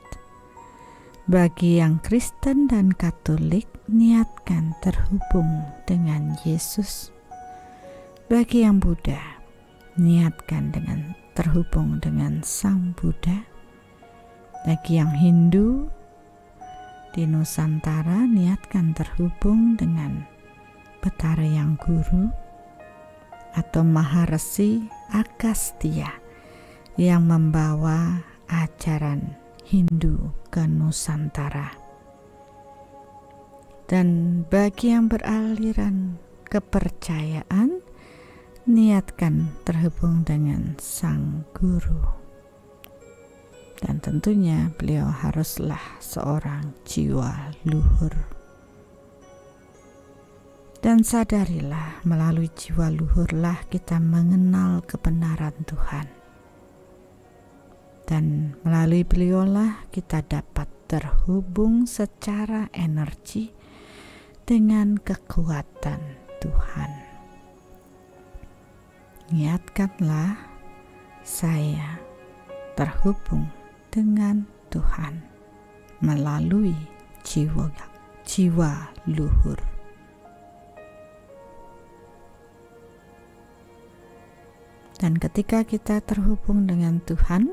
Bagi yang Kristen dan Katolik, niatkan terhubung dengan Yesus. Bagi yang Buddha, niatkan terhubung dengan Sang Buddha. Bagi yang Hindu di Nusantara, niatkan terhubung dengan Betara Yang Guru atau Maharesi Agastya yang membawa ajaran Hindu ke Nusantara. Dan bagi yang beraliran kepercayaan, niatkan terhubung dengan Sang Guru. Dan tentunya beliau haruslah seorang jiwa luhur. Dan sadarilah, melalui jiwa luhurlah kita mengenal kebenaran Tuhan. Dan melalui beliaulah kita dapat terhubung secara energi dengan kekuatan Tuhan. Niatkanlah saya terhubung dengan Tuhan melalui jiwa luhur. Dan ketika kita terhubung dengan Tuhan,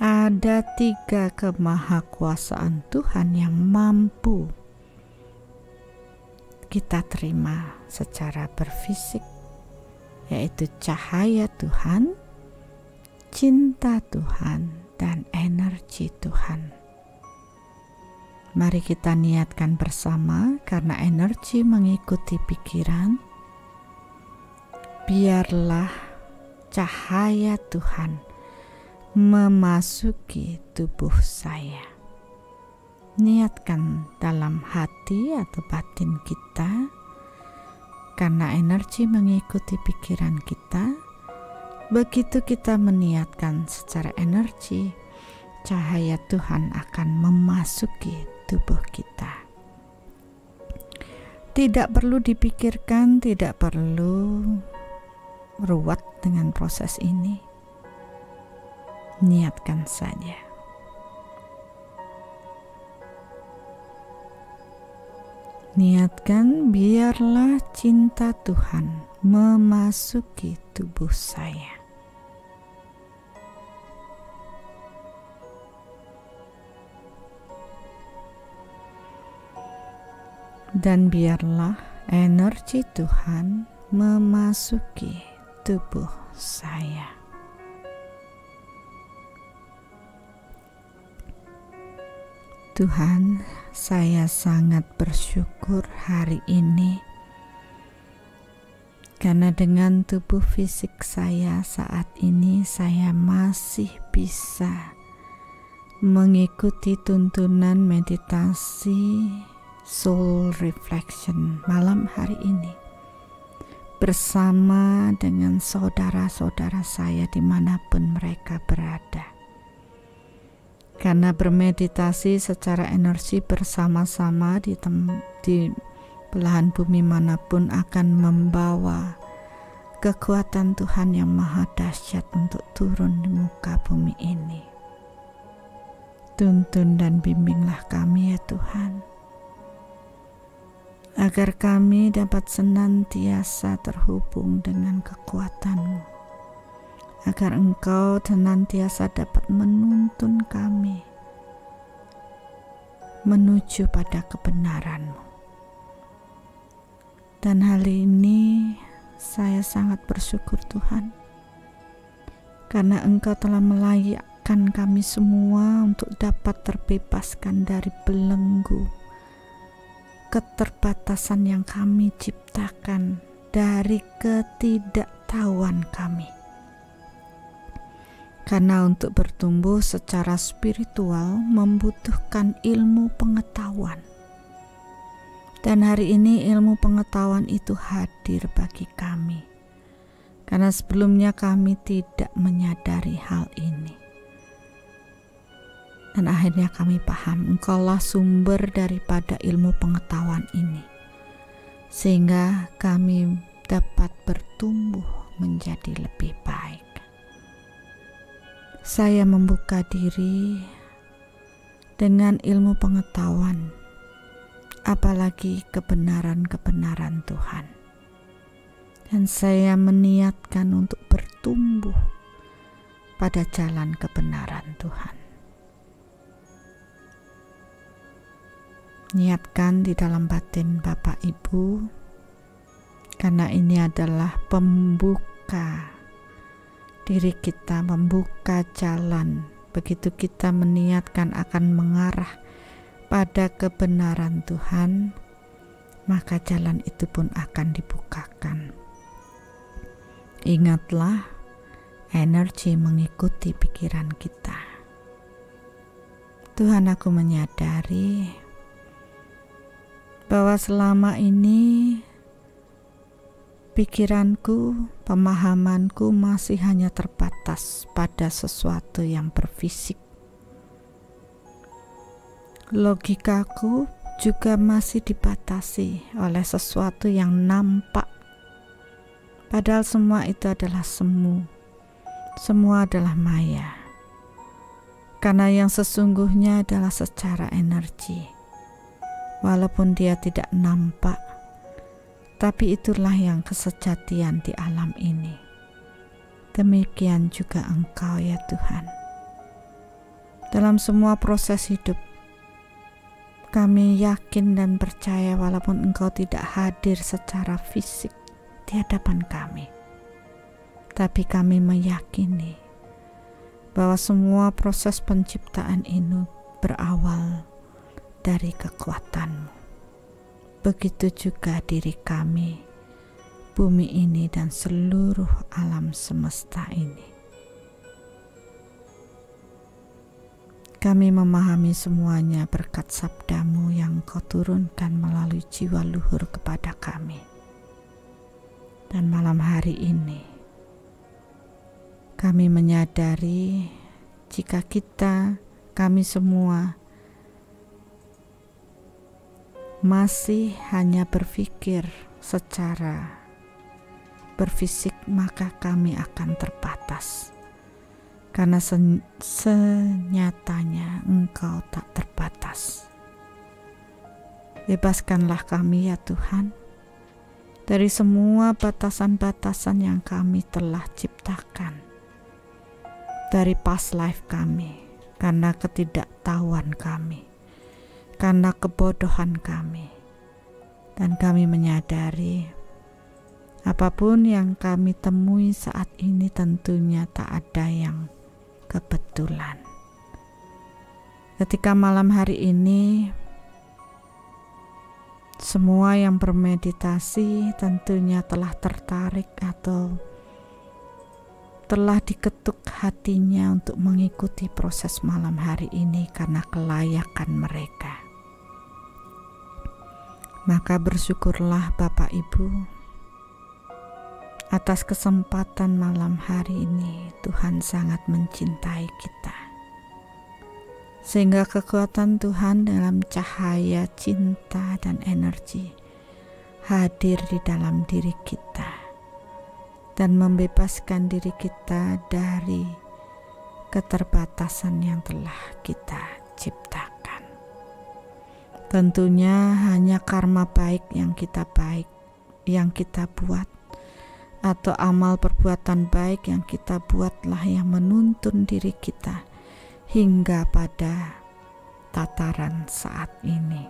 ada 3 kemahakuasaan Tuhan yang mampu kita terima secara berfisik, yaitu cahaya Tuhan, cinta Tuhan, dan energi Tuhan. Mari kita niatkan bersama, karena energi mengikuti pikiran. Biarlah cahaya Tuhan memasuki tubuh saya. Niatkan dalam hati atau batin kita, karena energi mengikuti pikiran kita. Begitu kita meniatkan secara energi, cahaya Tuhan akan memasuki tubuh kita. Tidak perlu dipikirkan, tidak perlu ruwet dengan proses ini. Niatkan saja. Niatkan, biarlah cinta Tuhan memasuki tubuh saya. Dan biarlah energi Tuhan memasuki tubuh saya. Tuhan, saya sangat bersyukur hari ini karena dengan tubuh fisik saya saat ini saya masih bisa mengikuti tuntunan meditasi Soul Reflection malam hari ini bersama dengan saudara-saudara saya dimanapun mereka berada. Karena bermeditasi secara energi bersama-sama di belahan bumi manapun akan membawa kekuatan Tuhan yang maha dahsyat untuk turun di muka bumi ini. Tuntun dan bimbinglah kami ya Tuhan, agar kami dapat senantiasa terhubung dengan kekuatan-Mu, agar Engkau senantiasa dapat menuntun kami menuju pada kebenaran-Mu. Dan hal ini saya sangat bersyukur Tuhan, karena Engkau telah melayakkan kami semua untuk dapat terbebaskan dari belenggu keterbatasan yang kami ciptakan dari ketidaktahuan kami. Karena untuk bertumbuh secara spiritual membutuhkan ilmu pengetahuan. Dan hari ini ilmu pengetahuan itu hadir bagi kami. Karena sebelumnya kami tidak menyadari hal ini. Dan akhirnya kami paham Engkaulah sumber daripada ilmu pengetahuan ini. Sehingga kami dapat bertumbuh menjadi lebih baik. Saya membuka diri dengan ilmu pengetahuan, apalagi kebenaran-kebenaran Tuhan. Dan saya meniatkan untuk bertumbuh pada jalan kebenaran Tuhan. Niatkan di dalam batin Bapak Ibu, karena ini adalah pembuka diri kita, membuka jalan. Begitu kita meniatkan akan mengarah pada kebenaran Tuhan, maka jalan itu pun akan dibukakan. Ingatlah, energi mengikuti pikiran kita. Tuhan, aku menyadari bahwa selama ini pikiranku, pemahamanku masih hanya terbatas pada sesuatu yang berfisik. Logikaku juga masih dibatasi oleh sesuatu yang nampak. Padahal semua itu adalah semu. Semua adalah maya. Karena yang sesungguhnya adalah secara energi. Walaupun dia tidak nampak, tapi itulah yang kesejatian di alam ini. Demikian juga Engkau ya Tuhan. Dalam semua proses hidup, kami yakin dan percaya walaupun Engkau tidak hadir secara fisik di hadapan kami, tapi kami meyakini bahwa semua proses penciptaan ini berawal dari kekuatan-Mu. Begitu juga diri kami, bumi ini dan seluruh alam semesta ini. Kami memahami semuanya berkat sabda-Mu yang Kau turunkan melalui jiwa luhur kepada kami. Dan malam hari ini, kami menyadari jika kami semua masih hanya berpikir secara berfisik, maka kami akan terbatas. Karena senyatanya Engkau tak terbatas. Bebaskanlah kami ya Tuhan dari semua batasan-batasan yang kami telah ciptakan dari past life kami, karena ketidaktahuan kami, karena kebodohan kami. Dan kami menyadari apapun yang kami temui saat ini tentunya tak ada yang kebetulan. Ketika malam hari ini semua yang bermeditasi tentunya telah tertarik atau telah diketuk hatinya untuk mengikuti proses malam hari ini karena kelayakan mereka. Maka bersyukurlah Bapak Ibu atas kesempatan malam hari ini. Tuhan sangat mencintai kita, sehingga kekuatan Tuhan dalam cahaya cinta dan energi hadir di dalam diri kita dan membebaskan diri kita dari keterbatasan yang telah kita ciptakan. Tentunya hanya karma baik yang kita buat, atau amal perbuatan baik yang kita buatlah yang menuntun diri kita hingga pada tataran saat ini.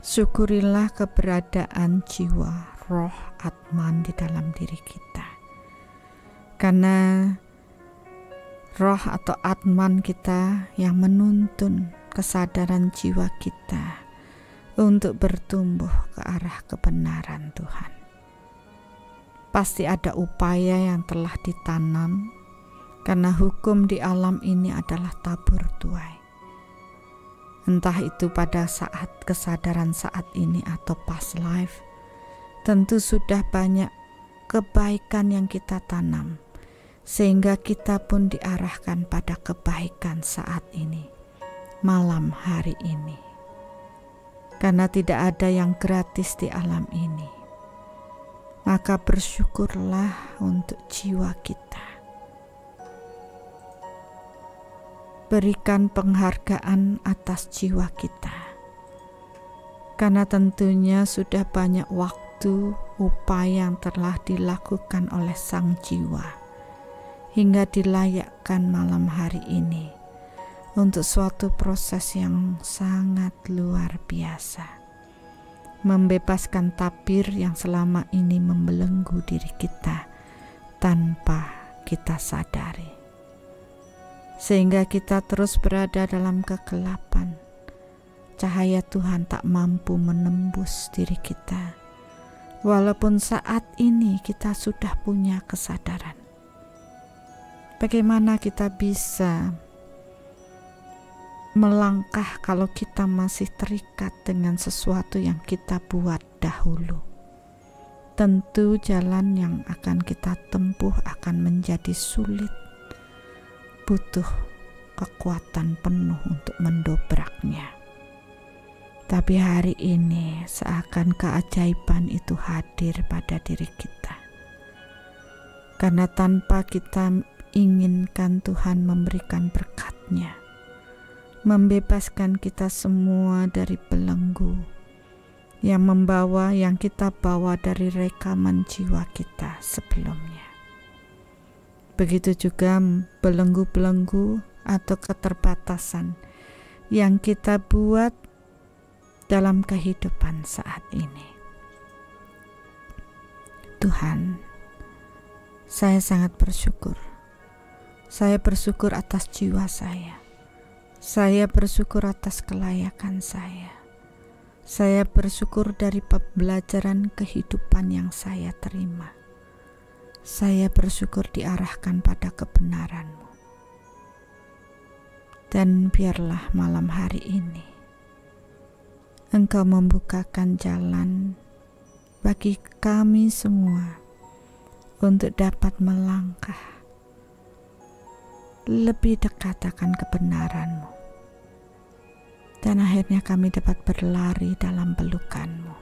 Syukurilah keberadaan jiwa, roh, atman di dalam diri kita. Karena roh atau atman kita yang menuntun kesadaran jiwa kita untuk bertumbuh ke arah kebenaran Tuhan. Pasti ada upaya yang telah ditanam, karena hukum di alam ini adalah tabur tuai. entah itu pada saat kesadaran saat ini atau past life, tentu sudah banyak kebaikan yang kita tanam, sehingga kita pun diarahkan pada kebaikan saat ini, malam hari ini. Karena tidak ada yang gratis di alam ini, maka bersyukurlah untuk jiwa kita. Berikan penghargaan atas jiwa kita, karena tentunya sudah banyak waktu, upaya yang telah dilakukan oleh sang jiwa hingga dilayakkan malam hari ini untuk suatu proses yang sangat luar biasa, membebaskan tabir yang selama ini membelenggu diri kita tanpa kita sadari, sehingga kita terus berada dalam kegelapan. Cahaya Tuhan tak mampu menembus diri kita, walaupun saat ini kita sudah punya kesadaran. Bagaimana kita bisa melangkah kalau kita masih terikat dengan sesuatu yang kita buat dahulu? Tentu jalan yang akan kita tempuh akan menjadi sulit, butuh kekuatan penuh untuk mendobraknya. Tapi hari ini seakan keajaiban itu hadir pada diri kita, karena tanpa kita inginkan Tuhan memberikan berkat-Nya, membebaskan kita semua dari belenggu yang kita bawa dari rekaman jiwa kita sebelumnya. Begitu juga belenggu-belenggu atau keterbatasan yang kita buat dalam kehidupan saat ini. Tuhan, saya sangat bersyukur. Saya bersyukur atas jiwa saya. Saya bersyukur atas kelayakan saya. Saya bersyukur dari pembelajaran kehidupan yang saya terima. Saya bersyukur diarahkan pada kebenaran-Mu. Dan biarlah malam hari ini Engkau membukakan jalan bagi kami semua untuk dapat melangkah lebih dekat akan kebenaran-Mu, dan akhirnya kami dapat berlari dalam pelukan-Mu.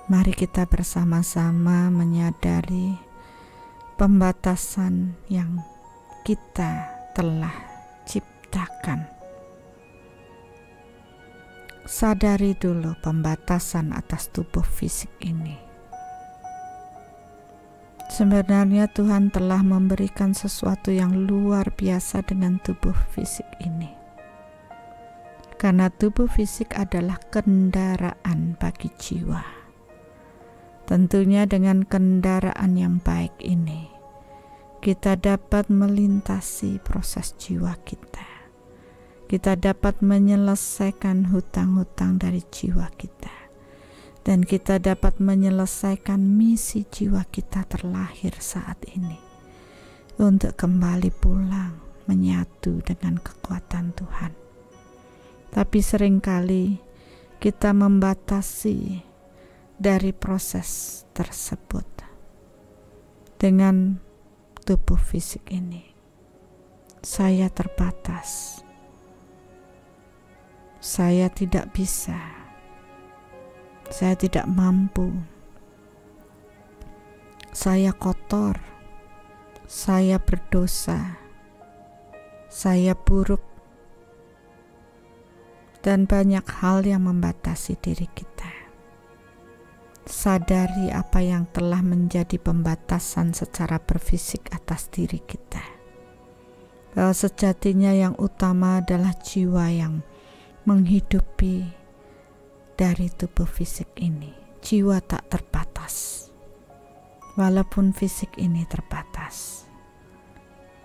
Mari kita bersama-sama menyadari pembatasan yang kita telah ciptakan. Sadari dulu pembatasan atas tubuh fisik ini. Sebenarnya Tuhan telah memberikan sesuatu yang luar biasa dengan tubuh fisik ini, karena tubuh fisik adalah kendaraan bagi jiwa. Tentunya dengan kendaraan yang baik ini, kita dapat melintasi proses jiwa kita. Kita dapat menyelesaikan hutang-hutang dari jiwa kita. Dan kita dapat menyelesaikan misi jiwa kita terlahir saat ini, untuk kembali pulang menyatu dengan kekuatan Tuhan. Tapi seringkali kita membatasi dari proses tersebut dengan tubuh fisik ini. Saya terbatas. Saya tidak bisa. Saya tidak mampu. Saya kotor. Saya berdosa. Saya buruk. Dan banyak hal yang membatasi diri kita. Sadari apa yang telah menjadi pembatasan secara berfisik atas diri kita. Bahwa sejatinya yang utama adalah jiwa yang menghidupi dari tubuh fisik ini. Jiwa tak terbatas, walaupun fisik ini terbatas.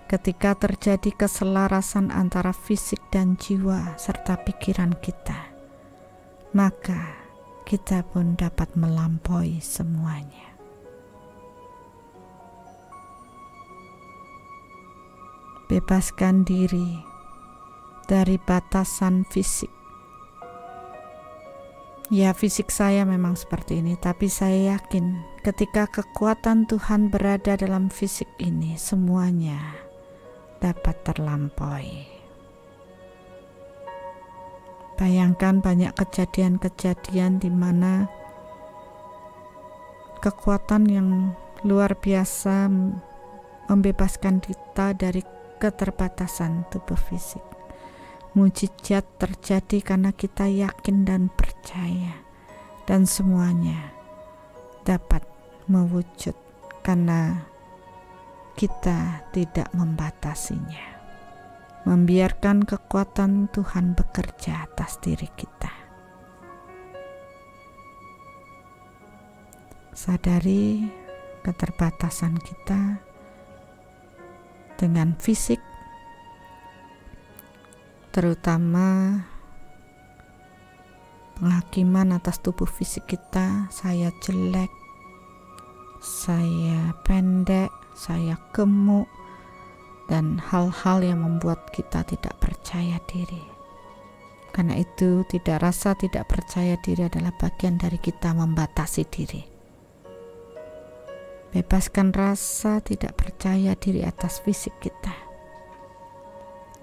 Ketika terjadi keselarasan antara fisik dan jiwa serta pikiran kita, maka kita pun dapat melampaui semuanya. Bebaskan diri dari batasan fisik. Ya, fisik saya memang seperti ini, tapi saya yakin ketika kekuatan Tuhan berada dalam fisik ini, semuanya dapat terlampaui. Bayangkan banyak kejadian-kejadian di mana kekuatan yang luar biasa membebaskan kita dari keterbatasan tubuh fisik. Mujizat terjadi karena kita yakin dan percaya, dan semuanya dapat mewujud karena kita tidak membatasinya, membiarkan kekuatan Tuhan bekerja atas diri kita. Sadari keterbatasan kita dengan fisik, terutama penghakiman atas tubuh fisik kita. Saya jelek, saya pendek, saya gemuk, dan hal-hal yang membuat kita tidak percaya diri. Karena itu, tidak percaya diri adalah bagian dari kita membatasi diri. Bebaskan rasa tidak percaya diri atas fisik kita.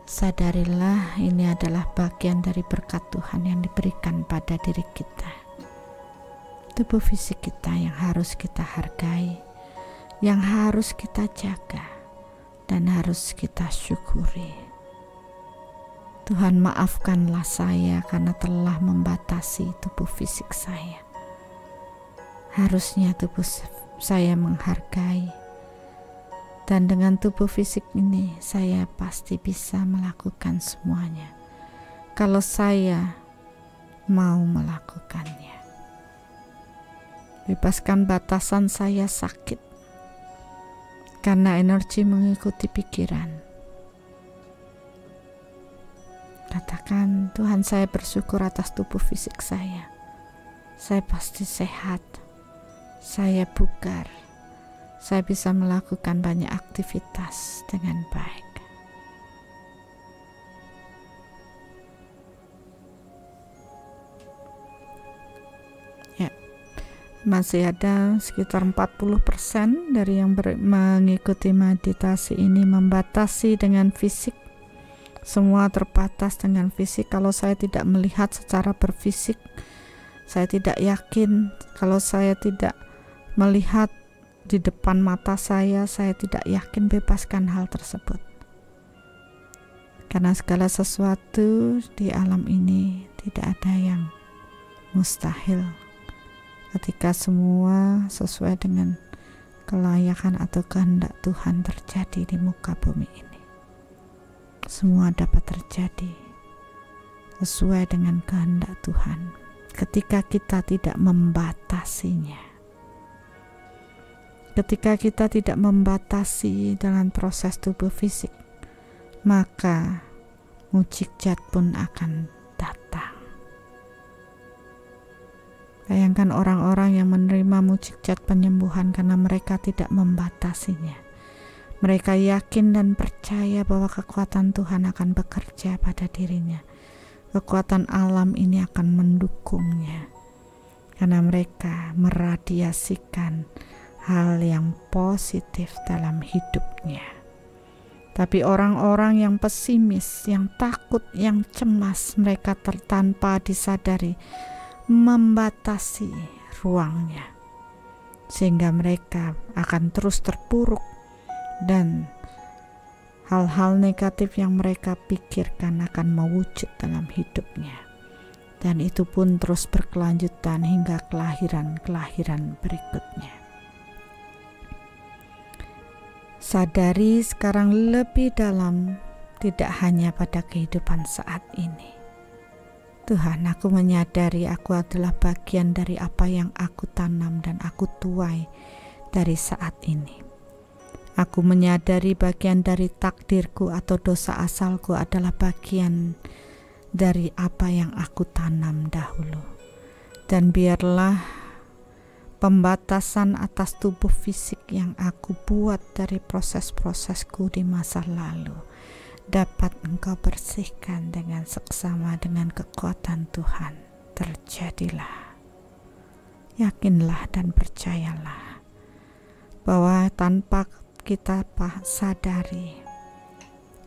Sadarilah ini adalah bagian dari berkat Tuhan yang diberikan pada diri kita. Tubuh fisik kita yang harus kita hargai, yang harus kita jaga, dan harus kita syukuri. Tuhan, maafkanlah saya karena telah membatasi tubuh fisik saya. Harusnya tubuh saya menghargai, dan dengan tubuh fisik ini saya pasti bisa melakukan semuanya kalau saya mau melakukannya. Bebaskan batasan saya sakit karena energi mengikuti pikiran. Katakan, Tuhan, saya bersyukur atas tubuh fisik saya. Saya pasti sehat, saya bugar, saya bisa melakukan banyak aktivitas dengan baik. Ya, masih ada sekitar 40% dari yang mengikuti meditasi ini membatasi dengan fisik. Semua terbatas dengan fisik. Kalau saya tidak melihat secara berfisik, saya tidak yakin. Kalau saya tidak melihat di depan mata saya tidak yakin. Bebaskan hal tersebut, karena segala sesuatu di alam ini tidak ada yang mustahil ketika semua sesuai dengan kelayakan atau kehendak Tuhan terjadi di muka bumi ini. Semua dapat terjadi sesuai dengan kehendak Tuhan ketika kita tidak membatasinya. Ketika kita tidak membatasi dengan proses tubuh fisik, maka mujizat pun akan datang. Bayangkan orang-orang yang menerima mujizat penyembuhan karena mereka tidak membatasinya. Mereka yakin dan percaya bahwa kekuatan Tuhan akan bekerja pada dirinya. Kekuatan alam ini akan mendukungnya, karena mereka meradiasikan hal yang positif dalam hidupnya. Tapi orang-orang yang pesimis, yang takut, yang cemas, mereka tanpa disadari membatasi ruangnya, sehingga mereka akan terus terpuruk, dan hal-hal negatif yang mereka pikirkan akan mewujud dalam hidupnya. Dan itu pun terus berkelanjutan hingga kelahiran-kelahiran berikutnya. Sadari sekarang lebih dalam, tidak hanya pada kehidupan saat ini. Tuhan, aku menyadari aku adalah bagian dari apa yang aku tanam dan aku tuai dari saat ini. Aku menyadari bagian dari takdirku atau dosa asalku adalah bagian dari apa yang aku tanam dahulu. Dan biarlah pembatasan atas tubuh fisik yang aku buat dari proses-prosesku di masa lalu dapat Engkau bersihkan dengan seksama dengan kekuatan Tuhan. Terjadilah. Yakinlah dan percayalah bahwa tanpa kita sadari,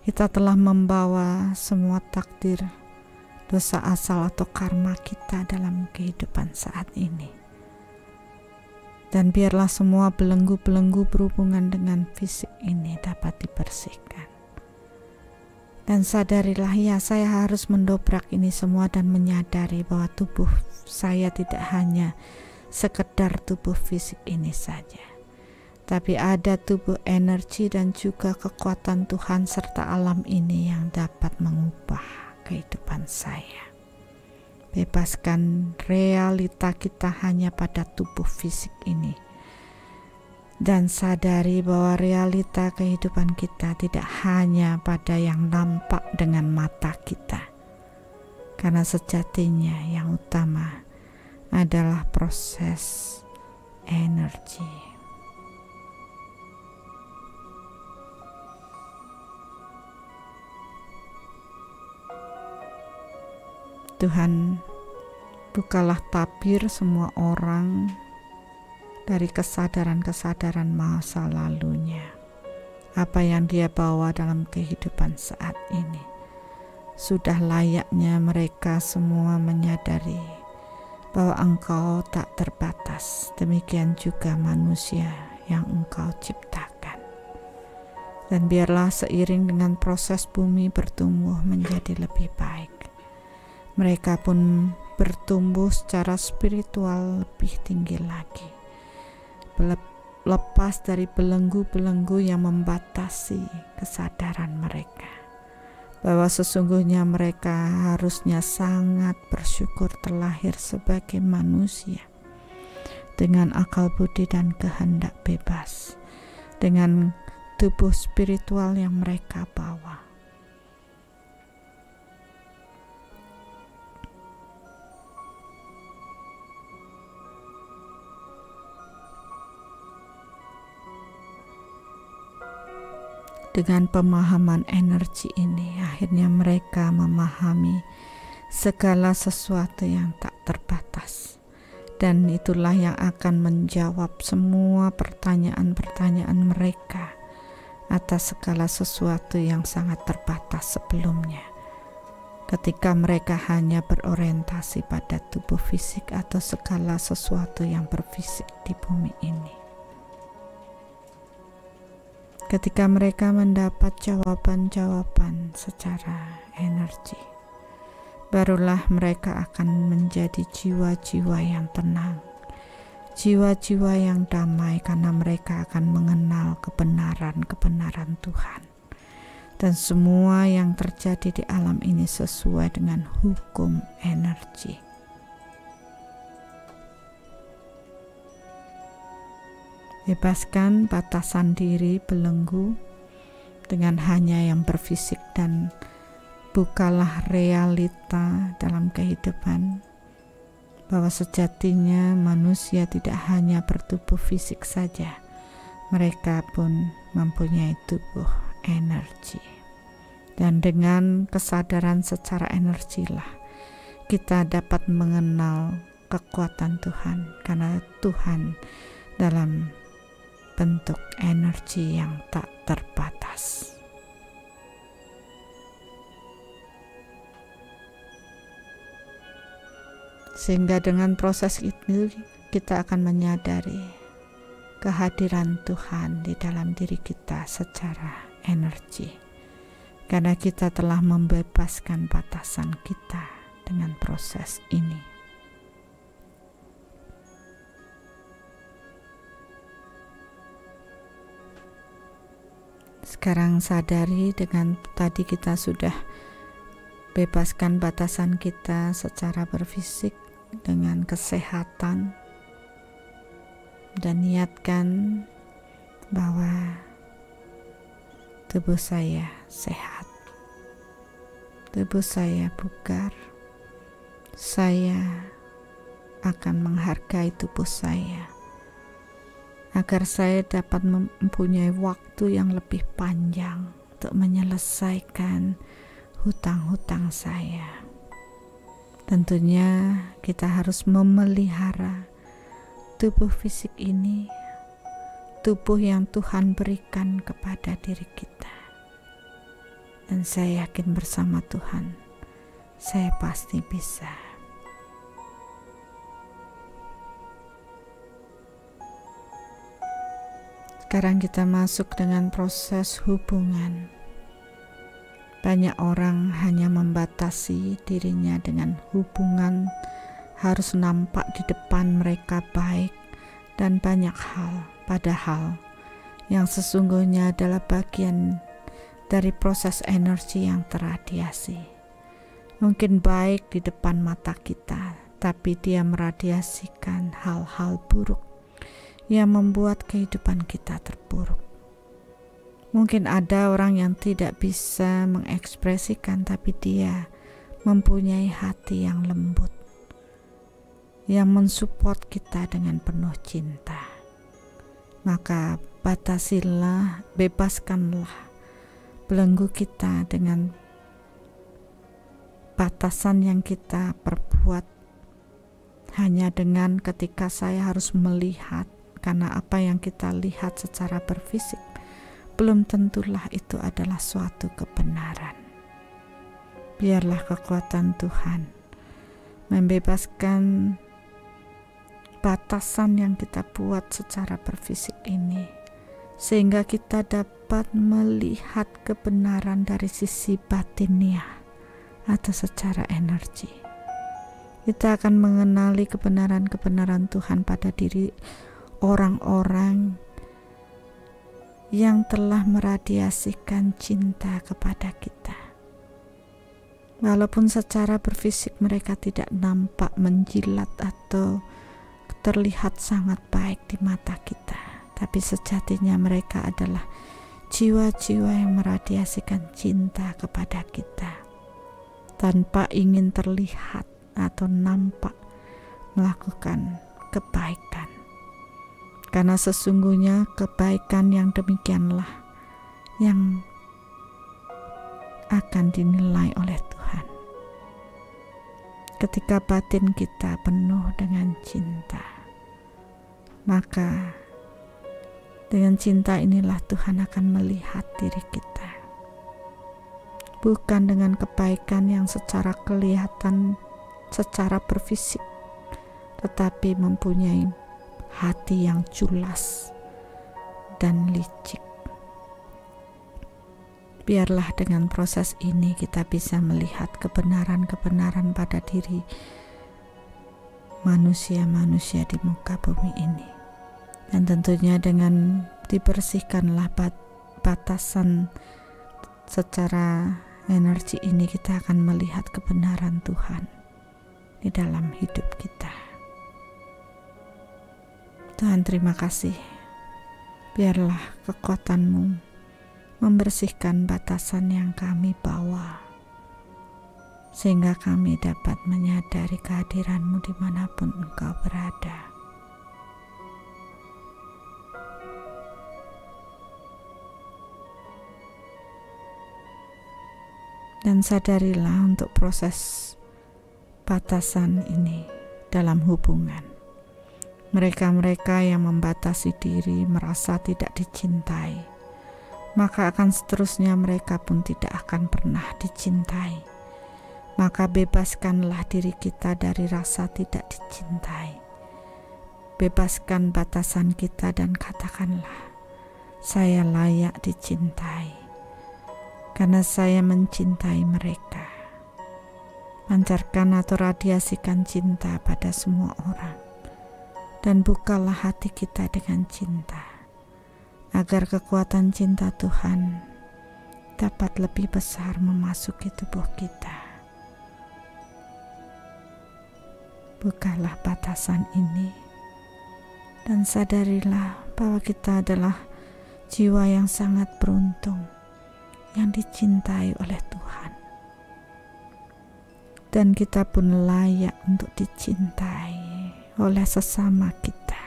kita telah membawa semua takdir dosa asal atau karma kita dalam kehidupan saat ini. Dan biarlah semua belenggu-belenggu berhubungan dengan fisik ini dapat dibersihkan. Dan sadarilah, ya, saya harus mendobrak ini semua dan menyadari bahwa tubuh saya tidak hanya sekedar tubuh fisik ini saja, tapi ada tubuh energi dan juga kekuatan Tuhan serta alam ini yang dapat mengubah kehidupan saya. Bebaskan realita kita hanya pada tubuh fisik ini, dan sadari bahwa realita kehidupan kita tidak hanya pada yang nampak dengan mata kita, karena sejatinya yang utama adalah proses energi. Tuhan, bukalah tabir semua orang dari kesadaran-kesadaran masa lalunya, apa yang dia bawa dalam kehidupan saat ini. Sudah layaknya mereka semua menyadari bahwa Engkau tak terbatas, demikian juga manusia yang Engkau ciptakan. Dan biarlah seiring dengan proses bumi bertumbuh menjadi lebih baik, mereka pun bertumbuh secara spiritual lebih tinggi lagi, lepas dari belenggu-belenggu yang membatasi kesadaran mereka, bahwa sesungguhnya mereka harusnya sangat bersyukur terlahir sebagai manusia dengan akal budi dan kehendak bebas, dengan tubuh spiritual yang mereka bawa. Dengan pemahaman energi ini, akhirnya mereka memahami segala sesuatu yang tak terbatas. Dan itulah yang akan menjawab semua pertanyaan-pertanyaan mereka atas segala sesuatu yang sangat terbatas sebelumnya. Ketika mereka hanya berorientasi pada tubuh fisik atau segala sesuatu yang berfisik di bumi ini. Ketika mereka mendapat jawaban-jawaban secara energi, barulah mereka akan menjadi jiwa-jiwa yang tenang, jiwa-jiwa yang damai, karena mereka akan mengenal kebenaran-kebenaran Tuhan. Dan semua yang terjadi di alam ini sesuai dengan hukum energi. Bebaskan batasan diri belenggu dengan hanya yang berfisik, dan bukalah realita dalam kehidupan bahwa sejatinya manusia tidak hanya bertubuh fisik saja, mereka pun mempunyai tubuh energi. Dan dengan kesadaran secara energilah kita dapat mengenal kekuatan Tuhan, karena Tuhan dalam bentuk energi yang tak terbatas. Sehingga dengan proses itu kita akan menyadari kehadiran Tuhan di dalam diri kita secara energi, karena kita telah membebaskan batasan kita dengan proses ini. Sekarang sadari, dengan tadi kita sudah bebaskan batasan kita secara berfisik dengan kesehatan, dan niatkan bahwa tubuh saya sehat, tubuh saya bugar, saya akan menghargai tubuh saya, agar saya dapat mempunyai waktu yang lebih panjang untuk menyelesaikan hutang-hutang saya. Tentunya kita harus memelihara tubuh fisik ini, tubuh yang Tuhan berikan kepada diri kita. Dan saya yakin bersama Tuhan, saya pasti bisa. Sekarang kita masuk dengan proses hubungan. Banyak orang hanya membatasi dirinya dengan hubungan harus nampak di depan mereka baik dan banyak hal, padahal yang sesungguhnya adalah bagian dari proses energi yang terradiasi. Mungkin baik di depan mata kita, tapi dia meradiasikan hal-hal buruk yang membuat kehidupan kita terpuruk. Mungkin ada orang yang tidak bisa mengekspresikan, tapi dia mempunyai hati yang lembut, yang mensupport kita dengan penuh cinta. Maka batasilah, bebaskanlah belenggu kita dengan batasan yang kita perbuat hanya dengan ketika saya harus melihat, karena apa yang kita lihat secara berfisik belum tentulah itu adalah suatu kebenaran. Biarlah kekuatan Tuhan membebaskan batasan yang kita buat secara berfisik ini, sehingga kita dapat melihat kebenaran dari sisi batiniah atau secara energi. Kita akan mengenali kebenaran-kebenaran Tuhan pada diri orang-orang yang telah meradiasikan cinta kepada kita. Walaupun secara berfisik mereka tidak nampak menjilat atau terlihat sangat baik di mata kita, tapi sejatinya mereka adalah jiwa-jiwa yang meradiasikan cinta kepada kita tanpa ingin terlihat atau nampak melakukan kebaikan. Karena sesungguhnya kebaikan yang demikianlah yang akan dinilai oleh Tuhan. Ketika batin kita penuh dengan cinta, maka dengan cinta inilah Tuhan akan melihat diri kita. Bukan dengan kebaikan yang secara kelihatan, secara berfisik, tetapi mempunyai hati yang culas dan licik. Biarlah dengan proses ini kita bisa melihat kebenaran-kebenaran pada diri manusia-manusia di muka bumi ini. Dan tentunya dengan dibersihkanlah batasan secara energi ini, kita akan melihat kebenaran Tuhan di dalam hidup kita. Tuhan, terima kasih. Biarlah kekuatan-Mu membersihkan batasan yang kami bawa, sehingga kami dapat menyadari kehadiran-Mu dimanapun Engkau berada. Dan sadarilah untuk proses batasan ini dalam hubungan. Mereka-mereka yang membatasi diri merasa tidak dicintai, maka akan seterusnya mereka pun tidak akan pernah dicintai. Maka bebaskanlah diri kita dari rasa tidak dicintai. Bebaskan batasan kita dan katakanlah, saya layak dicintai, karena saya mencintai mereka. Pancarkan atau radiasikan cinta pada semua orang. Dan bukalah hati kita dengan cinta, agar kekuatan cinta Tuhan dapat lebih besar memasuki tubuh kita. Bukalah batasan ini, dan sadarilah bahwa kita adalah jiwa yang sangat beruntung, yang dicintai oleh Tuhan. Dan kita pun layak untuk dicintai oleh sesama kita.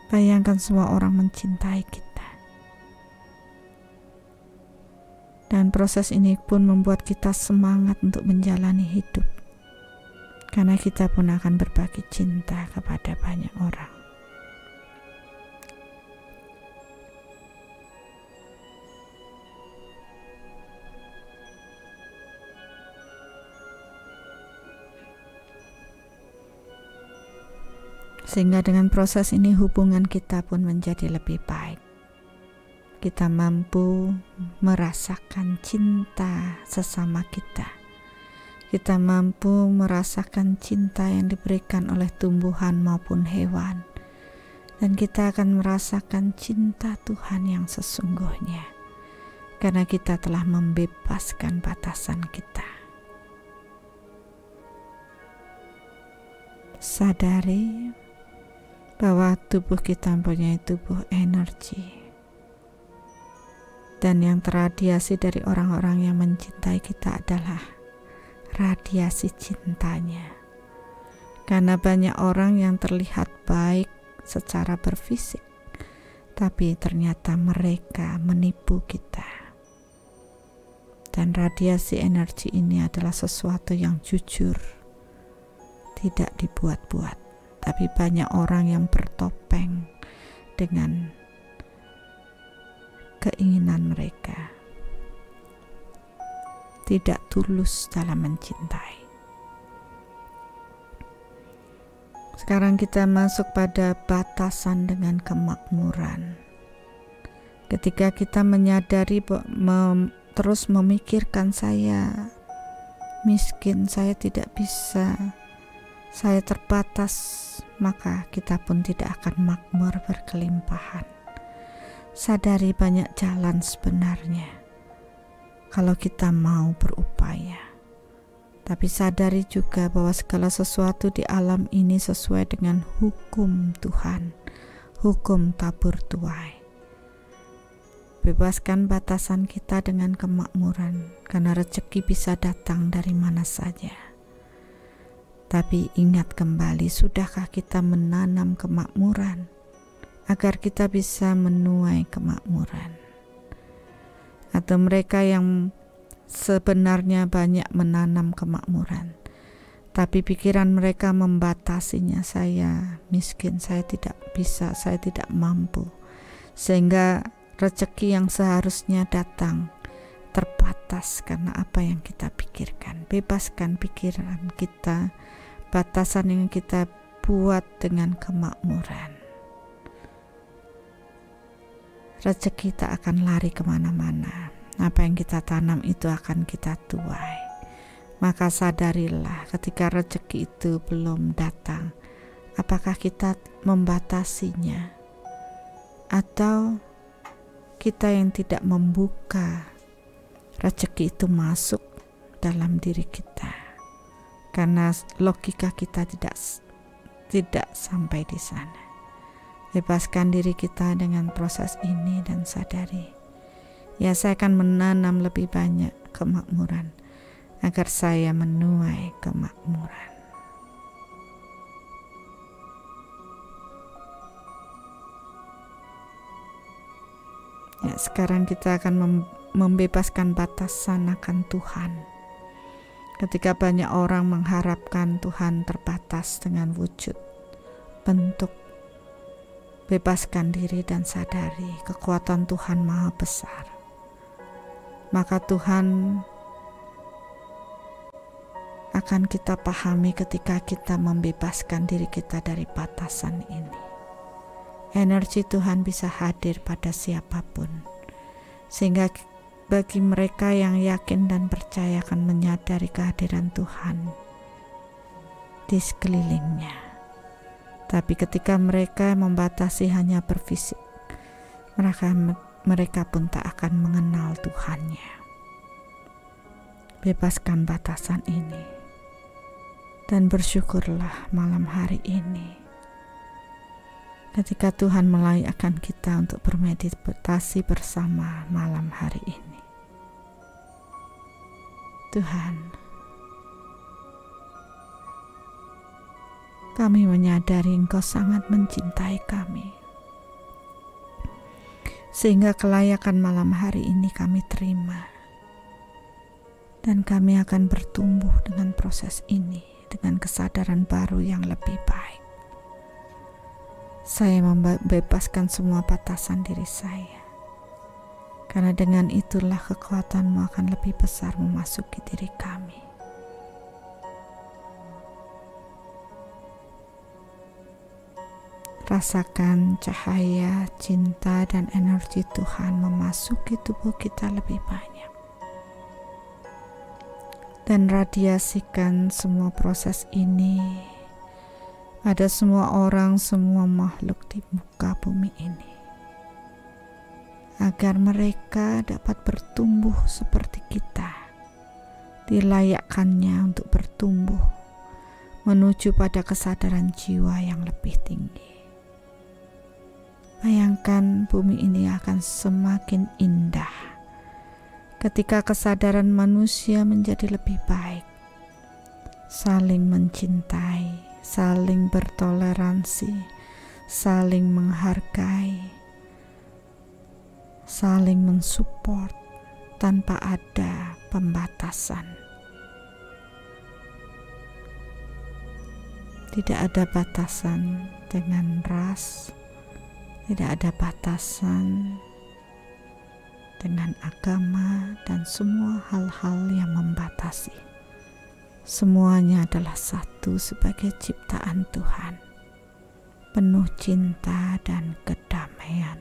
Bayangkan semua orang mencintai kita. Dan proses ini pun membuat kita semangat untuk menjalani hidup, karena kita pun akan berbagi cinta kepada banyak orang. Sehingga dengan proses ini hubungan kita pun menjadi lebih baik. Kita mampu merasakan cinta sesama kita. Kita mampu merasakan cinta yang diberikan oleh tumbuhan maupun hewan. Dan kita akan merasakan cinta Tuhan yang sesungguhnya. Karena kita telah membebaskan batasan kita. Sadari bahwa tubuh kita mempunyai tubuh energi. Dan yang terradiasi dari orang-orang yang mencintai kita adalah radiasi cintanya. Karena banyak orang yang terlihat baik secara berfisik, tapi ternyata mereka menipu kita. Dan radiasi energi ini adalah sesuatu yang jujur, tidak dibuat-buat. Tapi banyak orang yang bertopeng dengan keinginan mereka, tidak tulus dalam mencintai. Sekarang kita masuk pada batasan dengan kemakmuran. Ketika kita menyadari terus memikirkan saya miskin, saya tidak bisa, saya terbatas, maka kita pun tidak akan makmur berkelimpahan. Sadari banyak jalan sebenarnya kalau kita mau berupaya. Tapi sadari juga bahwa segala sesuatu di alam ini sesuai dengan hukum Tuhan, hukum tabur tuai. Bebaskan batasan kita dengan kemakmuran, karena rezeki bisa datang dari mana saja. Tapi ingat kembali, sudahkah kita menanam kemakmuran agar kita bisa menuai kemakmuran? Atau mereka yang sebenarnya banyak menanam kemakmuran, tapi pikiran mereka membatasinya, saya miskin, saya tidak bisa, saya tidak mampu, sehingga rezeki yang seharusnya datang terbatas karena apa yang kita pikirkan. Bebaskan pikiran kita, batasan yang kita buat dengan kemakmuran. Rezeki tak akan lari kemana-mana. Apa yang kita tanam itu akan kita tuai. Maka sadarilah ketika rezeki itu belum datang, apakah kita membatasinya, atau kita yang tidak membuka rezeki itu masuk dalam diri kita, karena logika kita tidak sampai di sana. Bebaskan diri kita dengan proses ini dan sadari, ya, saya akan menanam lebih banyak kemakmuran agar saya menuai kemakmuran. Ya, sekarang kita akan membebaskan batasan akan Tuhan. Ketika banyak orang mengharapkan Tuhan terbatas dengan wujud, bentuk, bebaskan diri dan sadari kekuatan Tuhan maha besar. Maka Tuhan akan kita pahami ketika kita membebaskan diri kita dari batasan ini. Energi Tuhan bisa hadir pada siapapun, sehingga bagi mereka yang yakin dan percaya akan menyadari kehadiran Tuhan di sekelilingnya. Tapi ketika mereka membatasi hanya berfisik, mereka pun tak akan mengenal Tuhannya. Bebaskan batasan ini dan bersyukurlah malam hari ini ketika Tuhan melayakkan kita untuk bermeditasi bersama malam hari ini. Tuhan, kami menyadari Engkau sangat mencintai kami, sehingga kelayakan malam hari ini kami terima. Dan kami akan bertumbuh dengan proses ini, dengan kesadaran baru yang lebih baik. Saya membebaskan semua batasan diri saya, karena dengan itulah kekuatan-Mu akan lebih besar memasuki diri kami. Rasakan cahaya, cinta, dan energi Tuhan memasuki tubuh kita lebih banyak. Dan radiasikan semua proses ini pada semua orang, semua makhluk di muka bumi ini, agar mereka dapat bertumbuh seperti kita, dilayakkannya untuk bertumbuh menuju pada kesadaran jiwa yang lebih tinggi. Bayangkan bumi ini akan semakin indah ketika kesadaran manusia menjadi lebih baik, saling mencintai, saling bertoleransi, saling menghargai, saling mensupport tanpa ada pembatasan. Tidak ada batasan dengan ras, tidak ada batasan dengan agama dan semua hal-hal yang membatasi. Semuanya adalah satu sebagai ciptaan Tuhan, penuh cinta dan kedamaian.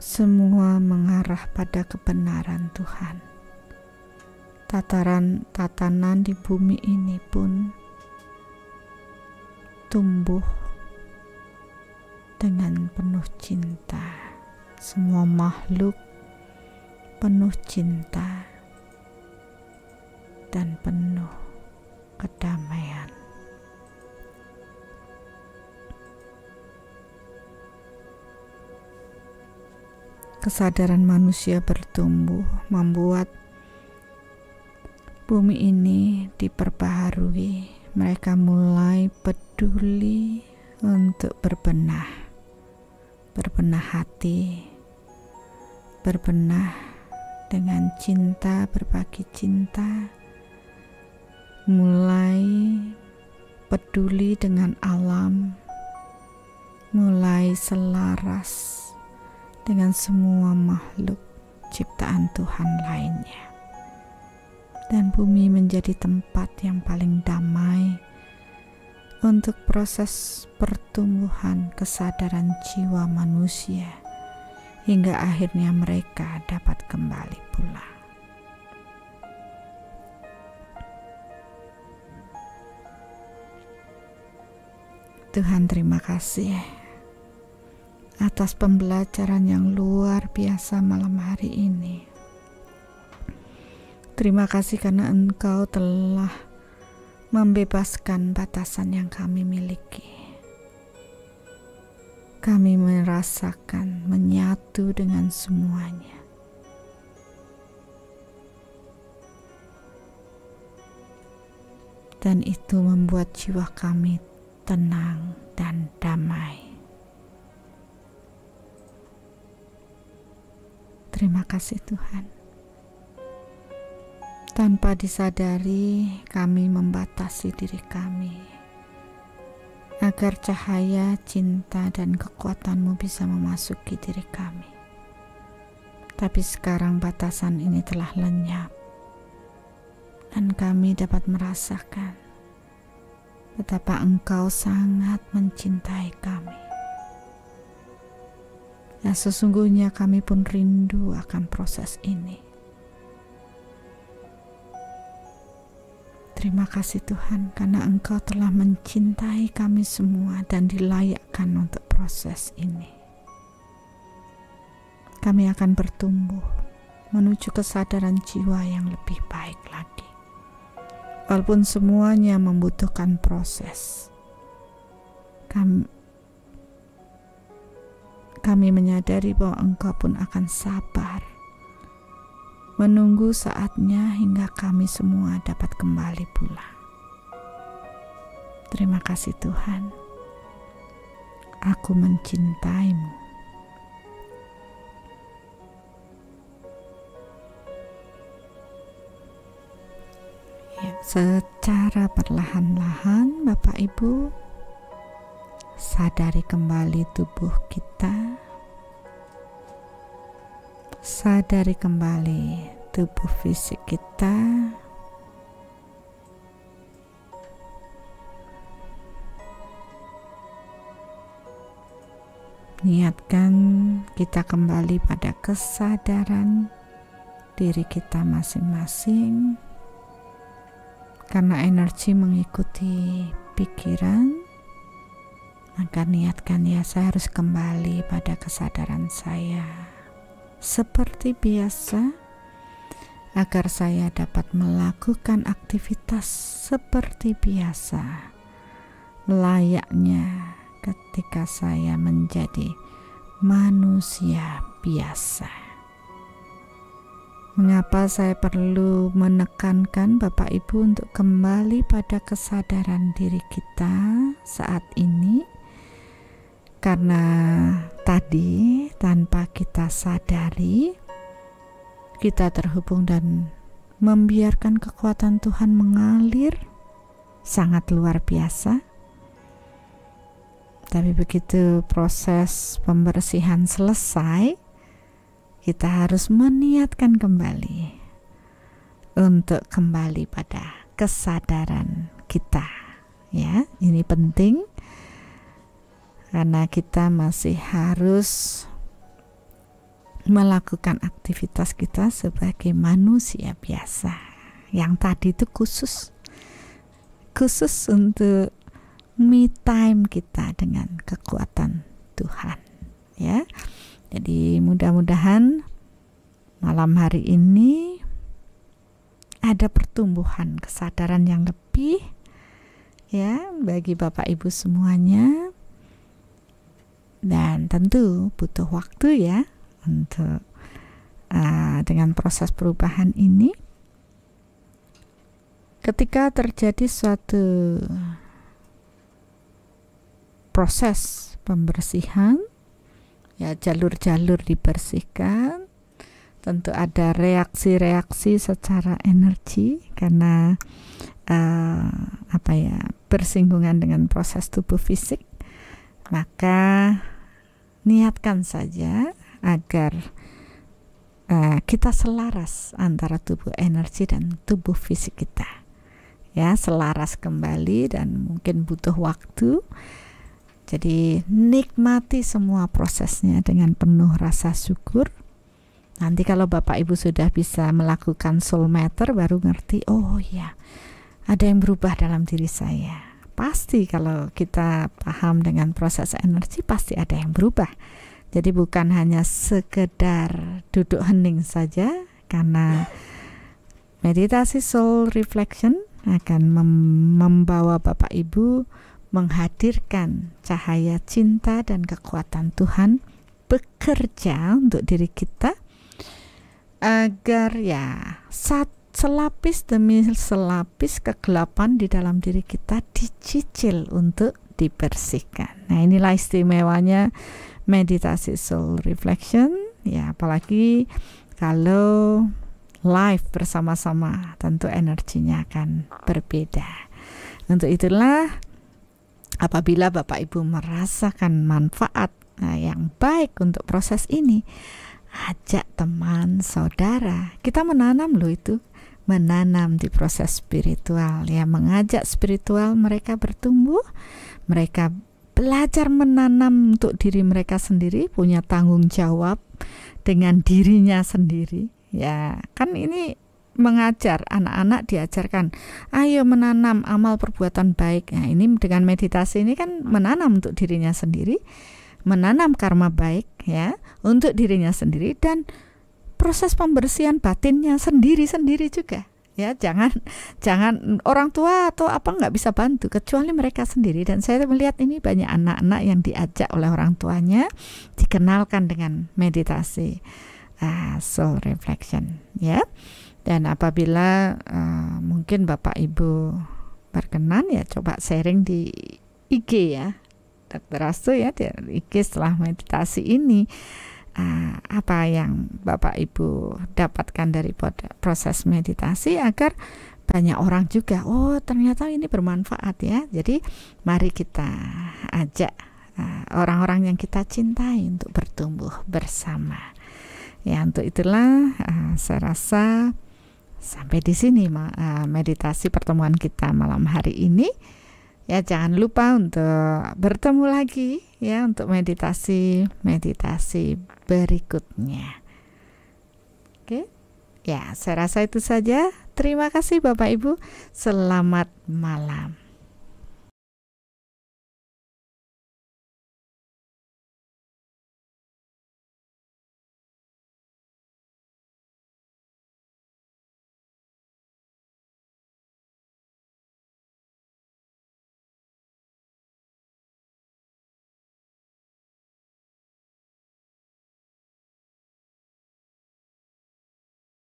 Semua mengarah pada kebenaran Tuhan. Tatanan di bumi ini pun tumbuh dengan penuh cinta. Semua makhluk penuh cinta dan penuh kedamaian. Kesadaran manusia bertumbuh, membuat bumi ini diperbaharui. Mereka mulai peduli untuk berbenah hati, berbenah dengan cinta, berbagi cinta, mulai peduli dengan alam, mulai selaras dengan semua makhluk ciptaan Tuhan lainnya. Dan bumi menjadi tempat yang paling damai untuk proses pertumbuhan kesadaran jiwa manusia, hingga akhirnya mereka dapat kembali pula. Tuhan, terima kasih atas pembelajaran yang luar biasa malam hari ini. Terima kasih karena Engkau telah membebaskan batasan yang kami miliki. Kami merasakan menyatu dengan semuanya. Dan itu membuat jiwa kami tenang dan damai. Terima kasih Tuhan. Tanpa disadari, kami membatasi diri kami agar cahaya, cinta, dan kekuatan-Mu bisa memasuki diri kami. Tapi sekarang batasan ini telah lenyap, dan kami dapat merasakan betapa Engkau sangat mencintai kami. Dan sesungguhnya kami pun rindu akan proses ini. Terima kasih Tuhan karena Engkau telah mencintai kami semua dan dilayakkan untuk proses ini. Kami akan bertumbuh menuju kesadaran jiwa yang lebih baik lagi. Walaupun semuanya membutuhkan proses, kami menyadari bahwa Engkau pun akan sabar menunggu saatnya hingga kami semua dapat kembali pula. Terima kasih Tuhan. Aku mencintai-Mu Secara perlahan-lahan Bapak Ibu sadari kembali tubuh kita, sadari kembali tubuh fisik kita. Niatkan kita kembali pada kesadaran diri kita masing-masing, karena energi mengikuti pikiran. Maka niatkan, ya, saya harus kembali pada kesadaran saya seperti biasa, agar saya dapat melakukan aktivitas seperti biasa, layaknya ketika saya menjadi manusia biasa. Mengapa saya perlu menekankan Bapak Ibu untuk kembali pada kesadaran diri kita saat ini? Karena tadi tanpa kita sadari, kita terhubung dan membiarkan kekuatan Tuhan mengalir sangat luar biasa. Tapi begitu proses pembersihan selesai, kita harus meniatkan kembali untuk kembali pada kesadaran kita. Ya, ini penting karena kita masih harus melakukan aktivitas kita sebagai manusia biasa. Yang tadi itu khusus untuk me time kita dengan kekuatan Tuhan, ya. Jadi mudah-mudahan malam hari ini ada pertumbuhan kesadaran yang lebih, ya, bagi Bapak Ibu semuanya. Dan tentu butuh waktu, ya, untuk dengan proses perubahan ini. Ketika terjadi suatu proses pembersihan, ya, jalur-jalur dibersihkan, tentu ada reaksi-reaksi secara energi karena bersinggungan dengan proses tubuh fisik. Maka niatkan saja agar kita selaras antara tubuh energi dan tubuh fisik kita, ya, selaras kembali, dan mungkin butuh waktu. Jadi nikmati semua prosesnya dengan penuh rasa syukur. Nanti kalau Bapak Ibu sudah bisa melakukan soul matter, baru ngerti, oh ya, ada yang berubah dalam diri saya. Pasti kalau kita paham dengan proses energi, pasti ada yang berubah. Jadi bukan hanya sekedar duduk hening saja, karena meditasi soul reflection akan membawa Bapak Ibu menghadirkan cahaya cinta dan kekuatan Tuhan bekerja untuk diri kita, agar, ya, selapis demi selapis kegelapan di dalam diri kita dicicil untuk dibersihkan. Nah, inilah istimewanya meditasi soul reflection, ya, apalagi kalau live bersama-sama, tentu energinya akan berbeda. Untuk itulah, apabila Bapak Ibu merasakan manfaat yang baik untuk proses ini, ajak teman, saudara. Kita menanam loh itu, menanam di proses spiritual, ya, mengajak spiritual mereka bertumbuh, mereka belajar menanam untuk diri mereka sendiri, punya tanggung jawab dengan dirinya sendiri, ya. Kan ini mengajar anak-anak, diajarkan ayo menanam amal perbuatan baik. Nah, ini dengan meditasi ini kan menanam untuk dirinya sendiri, menanam karma baik, ya, untuk dirinya sendiri, dan proses pembersihan batinnya sendiri-sendiri juga, ya. Jangan orang tua atau apa nggak bisa bantu kecuali mereka sendiri. Dan saya melihat ini banyak anak-anak yang diajak oleh orang tuanya, dikenalkan dengan meditasi soul reflection, ya. Dan apabila mungkin Bapak Ibu berkenan, ya, coba sharing di IG, ya, Dr. Astu, ya, di IG setelah meditasi ini, apa yang Bapak Ibu dapatkan dari proses meditasi, agar banyak orang juga, oh ternyata ini bermanfaat ya. Jadi mari kita ajak orang-orang yang kita cintai untuk bertumbuh bersama. Ya, untuk itulah saya rasa sampai di sini meditasi pertemuan kita malam hari ini. Ya, jangan lupa untuk bertemu lagi ya untuk meditasi berikutnya. Oke. Ya, saya rasa itu saja. Terima kasih Bapak Ibu. Selamat malam.